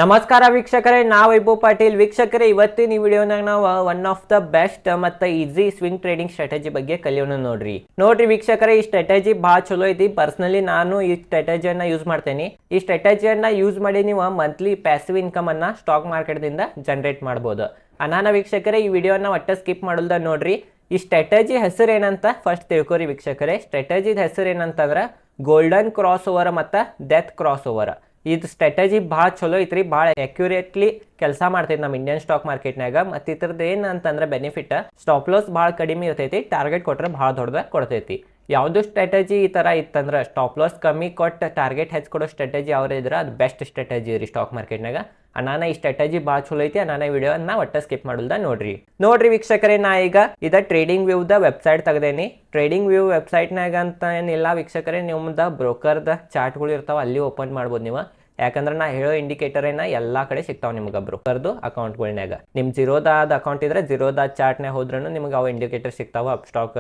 ನಮಸ್ಕಾರ ವೀಕ್ಷಕರೇ, ನಾವು ವೈಭವ್ ಪಾಟೀಲ್. ವೀಕ್ಷಕರೇ, ಇವತ್ತಿನ ಈ ವಿಡಿಯೋನಾಗ ನಾವು ಒನ್ ಆಫ್ ದ ಬೆಸ್ಟ್ ಮತ್ತು ಈಸಿ ಸ್ವಿಂಗ್ ಟ್ರೇಡಿಂಗ್ ಸ್ಟ್ರಾಟಜಿ ಬಗ್ಗೆ ಕಲಿಯೋಣ. ನೋಡ್ರಿ ವೀಕ್ಷಕರೇ, ಈ ಸ್ಟ್ರಾಟಜಿ ಭಾಳ ಚಲೋ ಐತಿ. ಪರ್ಸನಲಿ ನಾನು ಈ ಸ್ಟ್ರಾಟಜಿಯನ್ನು ಯೂಸ್ ಮಾಡ್ತೇನೆ. ಈ ಸ್ಟ್ರಾಟಜಿಯನ್ನು ಯೂಸ್ ಮಾಡಿ ನೀವು ಮಂತ್ಲಿ ಪ್ಯಾಸಿವ್ ಇನ್ಕಮ್ ಅನ್ನ ಸ್ಟಾಕ್ ಮಾರ್ಕೆಟ್ದಿಂದ ಜನರೇಟ್ ಮಾಡ್ಬೋದು. ಅನಾನ ವೀಕ್ಷಕರೇ, ಈ ವಿಡಿಯೋನ ಒಟ್ಟ ಸ್ಕಿಪ್ ಮಾಡಲ್ದ ನೋಡ್ರಿ. ಈ ಸ್ಟ್ರಾಟಜಿ ಹೆಸರು ಏನಂತ ಫಸ್ಟ್ ತಿಳ್ಕೊರಿ ವೀಕ್ಷಕರೇ. ಸ್ಟ್ರಾಟಜಿ ಹೆಸರು ಏನಂತಂದ್ರೆ ಗೋಲ್ಡನ್ ಕ್ರಾಸ್ ಓವರ್ ಮತ್ತು ಡೆತ್ ಕ್ರಾಸ್ ಓವರ್. ಇದು ಸ್ಟ್ರಾಟಜಿ ಭಾಳ ಚಲೋ ಐತ್ರಿ, ಭಾಳ ಅಕ್ಯುರೇಟ್ಲಿ ಕೆಲಸ ಮಾಡ್ತೈತಿ ನಮ್ಮ ಇಂಡಿಯನ್ ಸ್ಟಾಕ್ ಮಾರ್ಕೆಟ್ನಾಗ. ಮತ್ತು ಇದ್ರದ್ದು ಏನಂತಂದ್ರೆ ಬೆನಿಫಿಟ್, ಸ್ಟಾಪ್ ಲಾಸ್ ಭಾಳ ಕಡಿಮೆ ಇರ್ತೈತಿ, ಟಾರ್ಗೆಟ್ ಕೊಟ್ಟರೆ ಭಾಳ ದೊಡ್ಡದಾಗ ಕೊಡ್ತೈತಿ. ಯಾವುದು ಸ್ಟ್ರಾಟಜಿ ಈ ಥರ ಇತ್ತಂದ್ರೆ ಸ್ಟಾಪ್ ಲಾಸ್ ಕಮ್ಮಿ ಕೊಟ್ಟು ಟಾರ್ಗೆಟ್ ಹೆಚ್ಚು ಕೊಡೋ ಸ್ಟ್ರಾಟಜಿ ಯಾವ್ದು ಇದ್ರೆ ಅದು ಬೆಸ್ಟ್ ಸ್ಟ್ರಾಟಜಿ ರೀ ಸ್ಟಾಕ್ ಮಾರ್ಕೆಟ್ನಾಗ. ನಾನು ಈ ಸ್ಟ್ರಾಟಜಿ ಭಾಳ ಚಲೋ ಐತಿ. ನಾನು ಈ ವಿಡಿಯೋನ ಒಟ್ಟ ಸ್ಕಿಪ್ ಮಾಡಲ್ದ ನೋಡ್ರಿ ವೀಕ್ಷಕರೇ, ನಾ ಈಗ ಇದ ಟ್ರೇಡಿಂಗ್ ವ್ಯೂದ ವೆಬ್ಸೈಟ್ ತೆಗ್ದೇನಿ. ಟ್ರೇಡಿಂಗ್ ವ್ಯೂ ವೆಬ್ಸೈಟ್ನಾಗ ಅಂತ ಏನಿಲ್ಲ ವೀಕ್ಷಕರೇ, ನಿಮ್ದು ಬ್ರೋಕರ್ದ ಚಾರ್ಟ್ಗಳು ಇರ್ತಾವೆ, ಅಲ್ಲಿ ಓಪನ್ ಮಾಡ್ಬೋದು ನೀವು. ಯಾಕಂದ್ರೆ ನಾ ಹೇಳೋ ಇಂಡಿಕೇಟರ್ ಎಲ್ಲ ಕಡೆ ಸಿಗ್ತಾವೆ ನಿಮ್ಗೆ ಬ್ರೋಕರ್ದು ಅಕೌಂಟ್ಗಳ್ನಾಗ. ನಿಮ್ಮ ಜಿರೋದಾದ ಅಕೌಂಟ್ ಇದ್ರೆ ಜಿರೋದ ಚಾರ್ಟ್ನಾಗ ಹೋದ್ರೂ ನಿಮ್ಗೆ ಅವು ಇಂಡಿಕೇಟರ್ ಸಿಗ್ತಾವೆ. ಅಪ್ ಸ್ಟಾಕ್,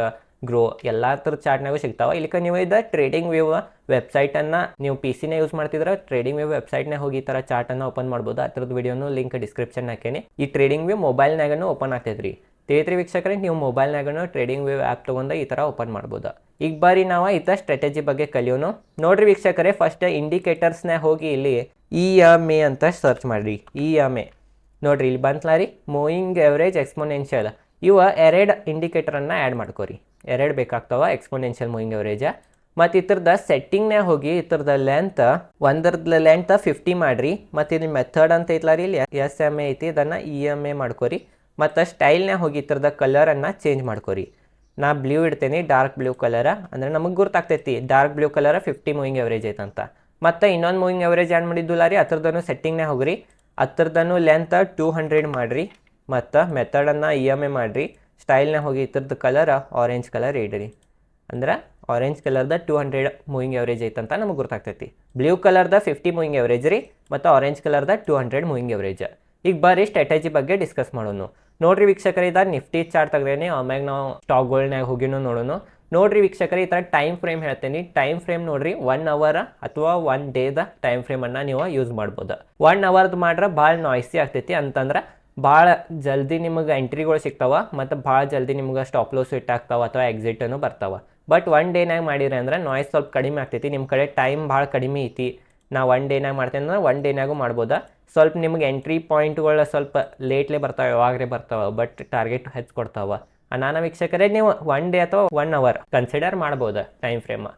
ಗ್ರೋ ಎಲ್ಲ ಥರದ ಚಾರ್ಟ್ನಾಗೂ ಸಿಗ್ತಾವೆ. ಇಲ್ಲಿಕ ನೀವು ಇದು ಟ್ರೇಡಿಂಗ್ ವ್ಯೂ ವೆಬ್ಸೈಟನ್ನು ನೀವು ಪಿ ಸಿನೇ ಯೂಸ್ ಮಾಡ್ತಿದ್ರೆ ಟ್ರೇಡಿಂಗ್ ವ್ಯೂ ವೆಬ್ಸೈಟ್ನಾಗ ಹೋಗಿ ಈ ಥರ ಚಾರ್ಟನ್ನು ಓಪನ್ ಮಾಡ್ಬೋದು. ಆ ಥರದ್ದು ವಿಡಿಯೋನು ಲಿಂಕ್ ಡಿಸ್ಕ್ರಿಪ್ಷನ್ ಹಾಕೇನಿ. ಈ ಟ್ರೇಡಿಂಗ್ ವ್ಯೂ ಮೊಬೈಲ್ನಾಗೂ ಓಪನ್ ಆಗ್ತೈತೆ ರೀ. ತೇತ್ರಿ ವೀಕ್ಷಕರೇ, ನೀವು ಮೊಬೈಲ್ನಾಗೂ ಟ್ರೇಡಿಂಗ್ ವ್ಯೂ ಆ್ಯಪ್ ತೊಗೊಂಡು ಈ ಥರ ಓಪನ್ ಮಾಡ್ಬೋದು. ಈಗ ಬಾರಿ ನಾವು ಈ ಥರ ಸ್ಟ್ರಾಟಜಿ ಬಗ್ಗೆ ಕಲಿಯೋನು. ನೋಡ್ರಿ ವೀಕ್ಷಕರೇ, ಫಸ್ಟ್ ಇಂಡಿಕೇಟರ್ಸ್ನಾಗ ಹೋಗಿ ಇಲ್ಲಿ EMA ಅಂತ ಸರ್ಚ್ ಮಾಡಿರಿ. EMA ನೋಡ್ರಿ, ಇಲ್ಲಿ ಬಂತಲ್ಲ ರೀ, ಮೂವಿಂಗ್ ಎವರೇಜ್ ಎಕ್ಸ್ಪೋನೆನ್ಷಿಯಲ್. ಇವ ಎರಡು ಇಂಡಿಕೇಟರನ್ನು ಆ್ಯಡ್ ಮಾಡ್ಕೋರಿ. ಎರಡು ಬೇಕಾಗ್ತಾವ, ಎಕ್ಸ್ಪೋನೆನ್ಷಿಯಲ್, ಮೂವಿಂಗ್ ಎವರೇಜ. ಮತ್ತು ಇದ್ರದ ಸೆಟ್ಟಿಂಗ್ನಾಗ ಹೋಗಿ ಇದ್ರದ ಒಂದರದ ಲೆಂತ್ 50 ಮಾಡಿರಿ. ಮತ್ತು ಇಲ್ಲಿ ಮೆಥಡ್ ಅಂತ ಐತ್ಲ ರೀ, ಇಲ್ಲಿ SMA ಐತಿ, ಇದನ್ನು EMA ಮಾಡ್ಕೋರಿ. ಮತ್ತು ಸ್ಟೈಲ್ನಾಗ ಹೋಗಿ ಇದ್ರದ ಕಲರನ್ನು ಚೇಂಜ್ ಮಾಡ್ಕೋರಿ. ನಾ ಬ್ಲೂ ಇಡ್ತೇನೆ, ಡಾರ್ಕ್ ಬ್ಲೂ ಕಲರ, ಅಂದರೆ ನಮಗೆ ಗುರ್ತಾಗ್ತೈತಿ ಡಾರ್ಕ್ ಬ್ಲೂ ಕಲರ 50 ಮೂವಿಂಗ್ ಎವರೇಜ್ ಐತಂತ. ಮತ್ತು ಇನ್ನೊಂದು ಮೂವಿಂಗ್ ಎವರೇಜ್ ಆ್ಯಡ್ ಮಾಡಿದ್ದಿಲ್ಲ ರೀ, ಅದ್ರದ್ದನ್ನು ಸೆಟ್ಟಿಂಗ್ನಾಗ ಹೋಗ್ರಿ. ಅದ್ರದ್ದನ್ನು ಲೆಂತ್ 200 ಮಾಡಿರಿ. ಮತ್ತು ಮೆಥಡನ್ನು EMA ಮಾಡಿರಿ. ಸ್ಟೈಲ್ನಾಗ ಹೋಗಿ ಇದ್ರದ್ದು ಕಲರ್ ಆರೆಂಜ್ ಕಲರ್ ಇಡ್ರಿ. ಅಂದ್ರೆ ಆರೆಂಜ್ ಕಲರ್ದ 200 ಮೂವಿಂಗ್ ಎವರೇಜ್ ಐತಂತ ನಮಗೆ ಗೊತ್ತಾಗ್ತೈತಿ. ಬ್ಲೂ ಕಲರ್ದ 50 ಮೂವಿಂಗ್ ಎವರೇಜ್ ರೀ, ಮತ್ತು ಆರೆಂಜ್ ಕಲರ್ದ 200 ಮೂವಿಂಗ್ ಎವರೇಜ್. ಈಗ ಬರ್ರಿ ಸ್ಟ್ರಾಟಜಿ ಬಗ್ಗೆ ಡಿಸ್ಕಸ್ ಮಾಡೋಣ. ನೋಡ್ರಿ ವೀಕ್ಷಕರೇ, ಇದ ನಿಫ್ಟಿ ಚಾರ್ಟ್ ತೆಗ್ದೇನೆ, ಆಮ್ಯಾಗ ನಾವು ಸ್ಟಾಕ್ಗಳ್ನಾಗ ಹೋಗಿನೂ ನೋಡೋಣ. ನೋಡ್ರಿ ವೀಕ್ಷಕರೇ, ಈ ಥರ ಟೈಮ್ ಫ್ರೇಮ್ ಹೇಳ್ತೇನೆ. ಟೈಮ್ ಫ್ರೇಮ್ ನೋಡ್ರಿ, 1 ಅವರ್ ಅಥವಾ 1 ಡೇದ ಟೈಮ್ ಫ್ರೇಮನ್ನು ನೀವು ಯೂಸ್ ಮಾಡ್ಬೋದು. 1 ಅವರ್ದು ಮಾಡ್ರೆ ಭಾಳ ನಾಯ್ಸಿ ಆಗ್ತೈತಿ. ಅಂತಂದ್ರೆ ಭಾಳ ಜಲ್ದಿ ನಿಮಗೆ ಎಂಟ್ರಿಗಳು ಸಿಗ್ತಾವ, ಮತ್ತು ಭಾಳ ಜಲ್ದಿ ನಿಮ್ಗೆ ಸ್ಟಾಪ್ ಲಾಸ್ ಹಿಟ್ ಆಗ್ತಾವ ಅಥವಾ ಎಕ್ಸಿಟನ್ನು ಬರ್ತಾವ. ಬಟ್ 1 ಡೇನಾಗ ಮಾಡಿರಿ ಅಂದ್ರೆ ನಾಯ್ಸ್ ಸ್ವಲ್ಪ ಕಡಿಮೆ ಆಗ್ತೈತಿ. ನಿಮ್ಮ ಕಡೆ ಟೈಮ್ ಭಾಳ ಕಡಿಮೆ ಐತಿ, ನಾ 1 ಡೇನಾಗ ಮಾಡ್ತೇನೆ ಅಂದ್ರೆ 1 ಡೇನಾಗೂ ಮಾಡ್ಬೋದಾ. ಸ್ವಲ್ಪ ನಿಮ್ಗೆ ಎಂಟ್ರಿ ಪಾಯಿಂಟ್ಗಳು ಸ್ವಲ್ಪ ಲೇಟ್ಲೇ ಬರ್ತಾವೆ, ಯಾವಾಗಲೇ ಬರ್ತಾವೆ, ಬಟ್ ಟಾರ್ಗೆಟ್ ಹೆಚ್ಚು ಕೊಡ್ತಾವೆ. ನಾನು ವೀಕ್ಷಕರೇ, ನೀವು 1 ಡೇ ಅಥವಾ 1 ಅವರ್ ಕನ್ಸಿಡರ್ ಮಾಡ್ಬೋದು ಟೈಮ್ ಫ್ರೇಮ್.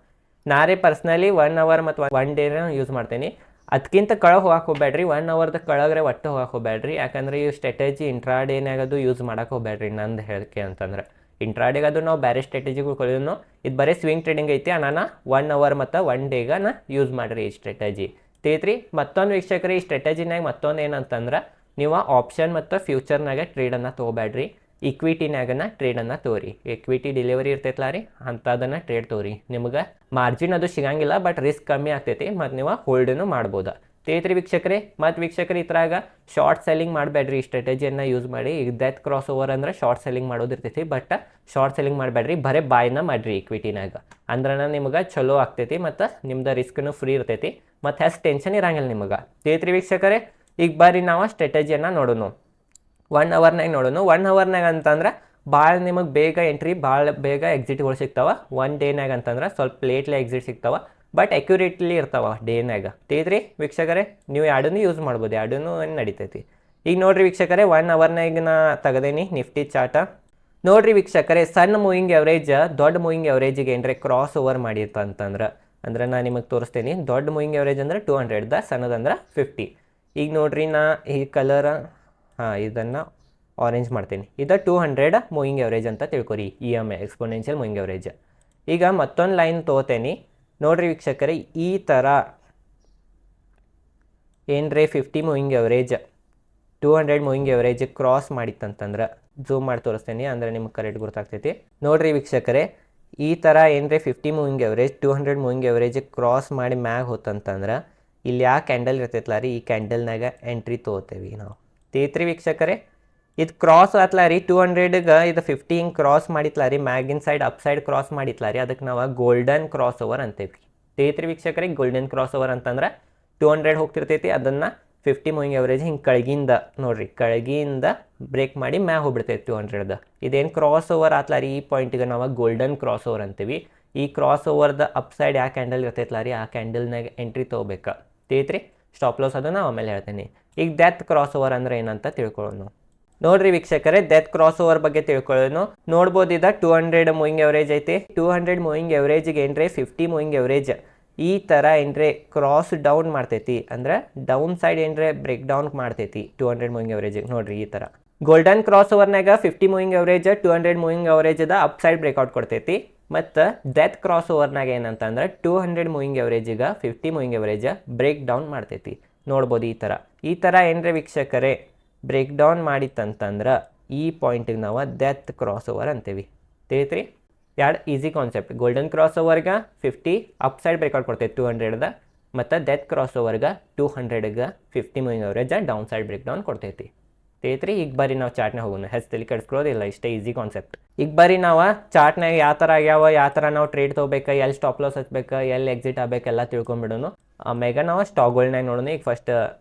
ನಾರೇ ಪರ್ಸ್ನಲಿ 1 ಅವರ್ ಮತ್ತು 1 ಡೇನ ಯೂಸ್ ಮಾಡ್ತೀನಿ. ಅದಕ್ಕಿಂತ ಕೆಳಗೆ ಹೋಗಕ್ಕೆ ಹೋಗ್ಬೇಡ್ರಿ, 1 ಅವರ್ದ ಕೆಳಗರೆ ಒಟ್ಟು ಹೋಗಕ್ಕೆ ಹೋಗ್ಬೇಡ್ರಿ. ಯಾಕಂದ್ರೆ ಈ ಸ್ಟ್ರಾಟಜಿ ಇಂಟ್ರಾಡೇನಾಗದು ಯೂಸ್ ಮಾಡಕ್ಕೆ ಹೋಗ್ಬೇಡ್ರಿ. ನಂದು ಹೇಳಿಕೆ ಅಂತಂದ್ರೆ ಇಂಟ್ರಾಡೇಗದು ನಾವು ಬೇರೆ ಸ್ಟ್ರಾಟಜಿಗಳು ಕಲಿಯೋನು. ಇದು ಬರೀ ಸ್ವಿಂಗ್ ಟ್ರೇಡಿಂಗ್ ಐತಿ. ನಾನು 1 ಅವರ್ ಮತ್ತು 1 ಡೇಗನ ಯೂಸ್ ಮಾಡಿರಿ ಈ ಸ್ಟ್ರಾಟಜಿ. ತೇತ್ರಿ ಮತ್ತೊಂದು ವೀಕ್ಷಕರೇ, ಈ ಸ್ಟ್ರಾಟಜಿನಾಗ ಮತ್ತೊಂದು ಏನಂತಂದ್ರೆ, ನೀವು ಆಪ್ಷನ್ ಮತ್ತು ಫ್ಯೂಚರ್ನಾಗ ಟ್ರೇಡನ್ನು ತೊಗೋಬೇಡ್ರಿ, ಇಕ್ವಿಟಿನಾಗನ ಟ್ರೇಡನ್ನು ತೋರಿ. ಇಕ್ವಿಟಿ ಡೆಲಿವರಿ ಇರ್ತೈತಲ್ಲ ರೀ, ಅಂಥದನ್ನು ಟ್ರೇಡ್ ತೋರಿ. ನಿಮ್ಗೆ ಮಾರ್ಜಿನ್ ಅದು ಸಿಗಂಗಿಲ್ಲ, ಬಟ್ ರಿಸ್ಕ್ ಕಮ್ಮಿ ಆಗ್ತೈತಿ, ಮತ್ತು ನೀವು ಹೋಲ್ಡನ್ನು ಮಾಡ್ಬೋದು. ತೇತ್ರಿ ವೀಕ್ಷಕರೇ, ಮತ್ತು ವೀಕ್ಷಕರು ಇದ್ರಾಗ ಶಾರ್ಟ್ ಸೆಲ್ಲಿಂಗ್ ಮಾಡಬೇಡ್ರಿ. ಈ ಸ್ಟ್ರಾಟಜಿಯನ್ನು ಯೂಸ್ ಮಾಡಿ. ಈಗ ಡೆತ್ ಕ್ರಾಸ್ ಓವರ್ ಅಂದ್ರೆ ಶಾರ್ಟ್ ಸೆಲ್ಲಿಂಗ್ ಮಾಡೋದಿರ್ತೈತಿ, ಬಟ್ ಶಾರ್ಟ್ ಸೆಲ್ಲಿಂಗ್ ಮಾಡಬೇಡ್ರಿ, ಬರೀ ಬಾಯ್ನ ಮಾಡಿರಿ ಇಕ್ವಿಟಿನಾಗ. ಅಂದ್ರೆ ನಿಮ್ಗೆ ಚಲೋ ಆಗ್ತೈತಿ, ಮತ್ತು ನಿಮ್ದು ರಿಸ್ಕ್ನು ಫ್ರೀ ಇರ್ತೈತಿ, ಮತ್ತು ಹೆಚ್ಚು ಟೆನ್ಷನ್ ಇರಂಗಿಲ್ಲ ನಿಮಗೆ. ತೇತ್ರಿ ವೀಕ್ಷಕರೇ, ಈಗ ಬಾರಿ ನಾವು ಸ್ಟ್ರಾಟಜಿಯನ್ನು ನೋಡೋಣ. 1 ಅವರ್ನಾಗ ನೋಡೋಣ. 1 ಅವರ್ನಾಗ ಅಂತಂದ್ರೆ ಭಾಳ ನಿಮಗೆ ಬೇಗ ಎಂಟ್ರಿ, ಭಾಳ ಬೇಗ ಎಕ್ಸಿಟ್ಗಳು ಸಿಗ್ತಾವೆ. 1 ಡೇನಾಗ ಅಂತಂದ್ರೆ ಸ್ವಲ್ಪ ಲೇಟ್ಲಿ ಎಕ್ಸಿಟ್ ಸಿಗ್ತಾವೆ, ಬಟ್ ಅಕ್ಯುರೇಟ್ಲಿ ಇರ್ತಾವೆ ಡೇನಾಗ. ತೇತ್ರಿ ವೀಕ್ಷಕರೇ, ನೀವು ಎರಡನ್ನೂ ಯೂಸ್ ಮಾಡ್ಬೋದು, ಎರಡನ್ನೂ ನಡಿತೈತಿ. ಈಗ ನೋಡ್ರಿ ವೀಕ್ಷಕರೇ, 1 ಅವರ್ನಾಗ ನಾ ತೆಗೆದೇನಿ ನಿಫ್ಟಿ ಚಾರ್ಟ. ನೋಡ್ರಿ ವೀಕ್ಷಕರೇ, ಸಣ್ಣ ಮೂವಿಂಗ್ ಎವರೇಜ್ ದೊಡ್ಡ ಮೂವಿಂಗ್ ಎವರೇಜಿಗೆ ಏನ್ರಿ ಕ್ರಾಸ್ ಓವರ್ ಮಾಡಿರ್ತ ಅಂತಂದ್ರೆ, ನಾನು ನಿಮಗೆ ತೋರಿಸ್ತೇನೆ. ದೊಡ್ಡ ಮೂವಿಂಗ್ ಎವರೇಜ್ ಅಂದ್ರೆ 200, ಸಣ್ಣದಂದ್ರೆ 50. ಈಗ ನೋಡ್ರಿ, ನಾ ಈ ಕಲರ್ ಇದನ್ನು ಆರೆಂಜ್ ಮಾಡ್ತೀನಿ. ಇದು 200 ಮೂವಿಂಗ್ ಎವರೇಜ್ ಅಂತ ತಿಳ್ಕೊರಿ, EMA ಎಕ್ಸ್ಪೋನೆನ್ಷಿಯಲ್ ಮೂವಿಂಗ್ ಎವರೇಜ್. ಈಗ ಮತ್ತೊಂದು ಲೈನ್ ತೊಗೋತೇನೆ. ನೋಡ್ರಿ ವೀಕ್ಷಕರೇ, ಈ ಥರ ಏನ್ರಿ 50 moving average 200 moving average cross ಮಾಡಿತ್ತಂತಂದ್ರೆ, ಝೂಮ್ ಮಾಡಿ ತೋರಿಸ್ತೇನೆ ಅಂದ್ರೆ ನಿಮ್ಗೆ ಕರೆಕ್ಟ್ ಗೊತ್ತಾಗ್ತೈತಿ. ನೋಡ್ರಿ ವೀಕ್ಷಕರೇ, ಈ ಥರ ಏನ್ರಿ 50 moving average 200 moving average cross ಮಾಡಿ ಮ್ಯಾಗ ಹೋತಂತಂದ್ರೆ, ಇಲ್ಲಿ ಯಾವ ಕ್ಯಾಂಡಲ್ ಇರ್ತೈತಲ್ಲ ರೀ, ಈ ಕ್ಯಾಂಡಲ್ನಾಗ ಎಂಟ್ರಿ ತೊಗೋತೇವೆ ನಾವು. ತೇತ್ರಿ ವೀಕ್ಷಕರೇ, ಇದು ಕ್ರಾಸ್ ಆತ್ಲ ರೀ 200ಗೆ, ಇದು 50 ಹಿಂಗೆ ಕ್ರಾಸ್ ಮಾಡಿತ್ಲ ರೀ, ಮ್ಯಾಗಿನ ಸೈಡ್ ಅಪ್ ಸೈಡ್ ಕ್ರಾಸ್ ಮಾಡಿತ್ಲ ರೀ, ಅದಕ್ಕೆ ನಾವು ಗೋಲ್ಡನ್ ಕ್ರಾಸ್ ಓವರ್ ಅಂತೇವಿ. ತೇತ್ರಿ ವೀಕ್ಷಕರೇ, ಗೋಲ್ಡನ್ ಕ್ರಾಸ್ ಓವರ್ ಅಂತಂದ್ರೆ 200 ಹೋಗ್ತಿರ್ತೈತಿ, ಅದನ್ನು 50 ಮೂವಿಂಗ್ ಎವರೇಜ್ ಹಿಂಗೆ ಕೆಳಗಿಂದ ನೋಡ್ರಿ ಕೆಳಗಿಂದ ಬ್ರೇಕ್ ಮಾಡಿ ಮ್ಯಾಗ ಹೋಗ್ಬಿಡ್ತೈತೆ 200ದ. ಇದೇನು ಕ್ರಾಸ್ ಓವರ್ ಆತ್ಲ ರೀ, ಈ ಪಾಯಿಂಟಿಗೆ ನಾವು ಗೋಲ್ಡನ್ ಕ್ರಾಸ್ ಓವರ್ ಅಂತೀವಿ. ಈ ಕ್ರಾಸ್ ಓವರ್ದ ಅಪ್ ಸೈಡ್ ಯಾವ ಕ್ಯಾಂಡಲ್ ಇರ್ತೈತಲ್ಲ ರೀ, ಆ ಕ್ಯಾಂಡಲ್ನಾಗ ಎಂಟ್ರಿ ತೊಗೋಬೇಕು ತಿಳಿತ್ರಿ. ಸ್ಟಾಪ್ ಲಾಸ್ ಅದು ನಾವು ಆಮೇಲೆ ಹೇಳ್ತೀನಿ. ಈಗ ಡೆತ್ ಕ್ರಾಸ್ ಓವರ್ ಅಂದ್ರೆ ಏನಂತ ತಿಳ್ಕೊಳ್ಳೋಣ. ನೋಡ್ರಿ ವೀಕ್ಷಕರೇ, ಡೆತ್ ಕ್ರಾಸ್ ಓವರ್ ಬಗ್ಗೆ ತಿಳ್ಕೊಳ್ಳೋಣ. ನೋಡ್ಬೋದು ಇದ 200 ಮೂವಿಂಗ್ ಎವರೇಜ್ ಐತಿ. 200 ಮೂವಿಂಗ್ ಎವರೇಜ್ಗೆ ಏನ್ರಿ 50 ಮೂವಿಂಗ್ ಎವರೇಜ್ ಈ ಥರ ಏನ್ರಿ ಕ್ರಾಸ್ ಡೌನ್ ಮಾಡ್ತೈತಿ, ಅಂದ್ರೆ ಡೌನ್ ಸೈಡ್ ಏನ್ರಿ ಬ್ರೇಕ್ ಡೌನ್ ಮಾಡ್ತೈತಿ 200 ಮೂವಿಂಗ್ ಎವರೇಜಿಗೆ. ನೋಡ್ರಿ ಈ ಥರ ಗೋಲ್ಡನ್ ಕ್ರಾಸ್ ಓವರ್ನಾಗ 50 ಮೂವಿಂಗ್ ಎವರೇಜ್ 200 ಮೂವಿಂಗ್ ಎವರೇಜದ ಅಪ್ ಸೈಡ್ ಬ್ರೇಕ್ಔಟ್ ಕೊಡ್ತೈತಿ. ಮತ್ತು ಡೆತ್ ಕ್ರಾಸ್ ಓವರ್ನಾಗ ಏನಂತಂದ್ರೆ 200 ಮೂವಿಂಗ್ ಎವರೇಜಿಗೆ 50 ಮೂವಿಂಗ್ ಎವರೇಜ್ ಬ್ರೇಕ್ ಡೌನ್ ಮಾಡ್ತೈತಿ. ನೋಡ್ಬೋದು ಈ ಥರ ಏನ್ರಿ ವೀಕ್ಷಕರೇ ಬ್ರೇಕ್ ಡೌನ್ ಮಾಡಿತ್ತಂತಂದ್ರೆ ಈ ಪಾಯಿಂಟಿಗೆ ನಾವು ಡೆತ್ ಕ್ರಾಸ್ ಓವರ್ ಅಂತೀವಿ ತಿಳಿತ್ರಿ. ಎರಡು ಈಸಿ ಕಾನ್ಸೆಪ್ಟ್. ಗೋಲ್ಡನ್ ಕ್ರಾಸ್ ಓವರ್ಗೆ 50 ಅಪ್ ಸೈಡ್ ಬ್ರೇಕ್ಔಟ್ ಕೊಡ್ತೈತಿ 200ದ, ಮತ್ತು ಡೆತ್ ಕ್ರಾಸ್ ಓವರ್ಗೆ 200ಗೆ 50 moving average down side break down ಕೊಡ್ತೈತಿ ತಿಳಿತ್ರಿ. ಈಗ ಬರೀ ನಾವು ಚಾರ್ಟ್ನಾಗ ಹೋಗೋಣ, ಹೆಸರಲ್ಲಿ ಕೆಡಿಸ್ಕೊಳ್ಳೋದಿಲ್ಲ, ಇಷ್ಟೇ ಈಸಿ ಕಾನ್ಸೆಪ್ಟ್. ಈಗ ಬರೀ ನಾವು ಚಾರ್ಟ್ನಾಗ ಯಾವ ಥರ ಆಗ್ಯಾವ, ಯಾವ ಥರ ನಾವು ಟ್ರೇಡ್ ತೊಗೋಬೇಕು, ಎಲ್ಲಿ ಸ್ಟಾಪ್ ಲಾಸ್ ಹಚ್ಬೇಕು, ಎಲ್ಲಿ ಎಕ್ಸಿಟ್ ಆಗಬೇಕು ಎಲ್ಲ ತಿಳ್ಕೊಂಬಿಡೋನು. ಆಮ್ಯಾಗ ನಾವು ಸ್ಟಾಕ್ಗಳ್ನಾಗ ನೋಡೋಣ. ಈಗ ಫಸ್ಟ್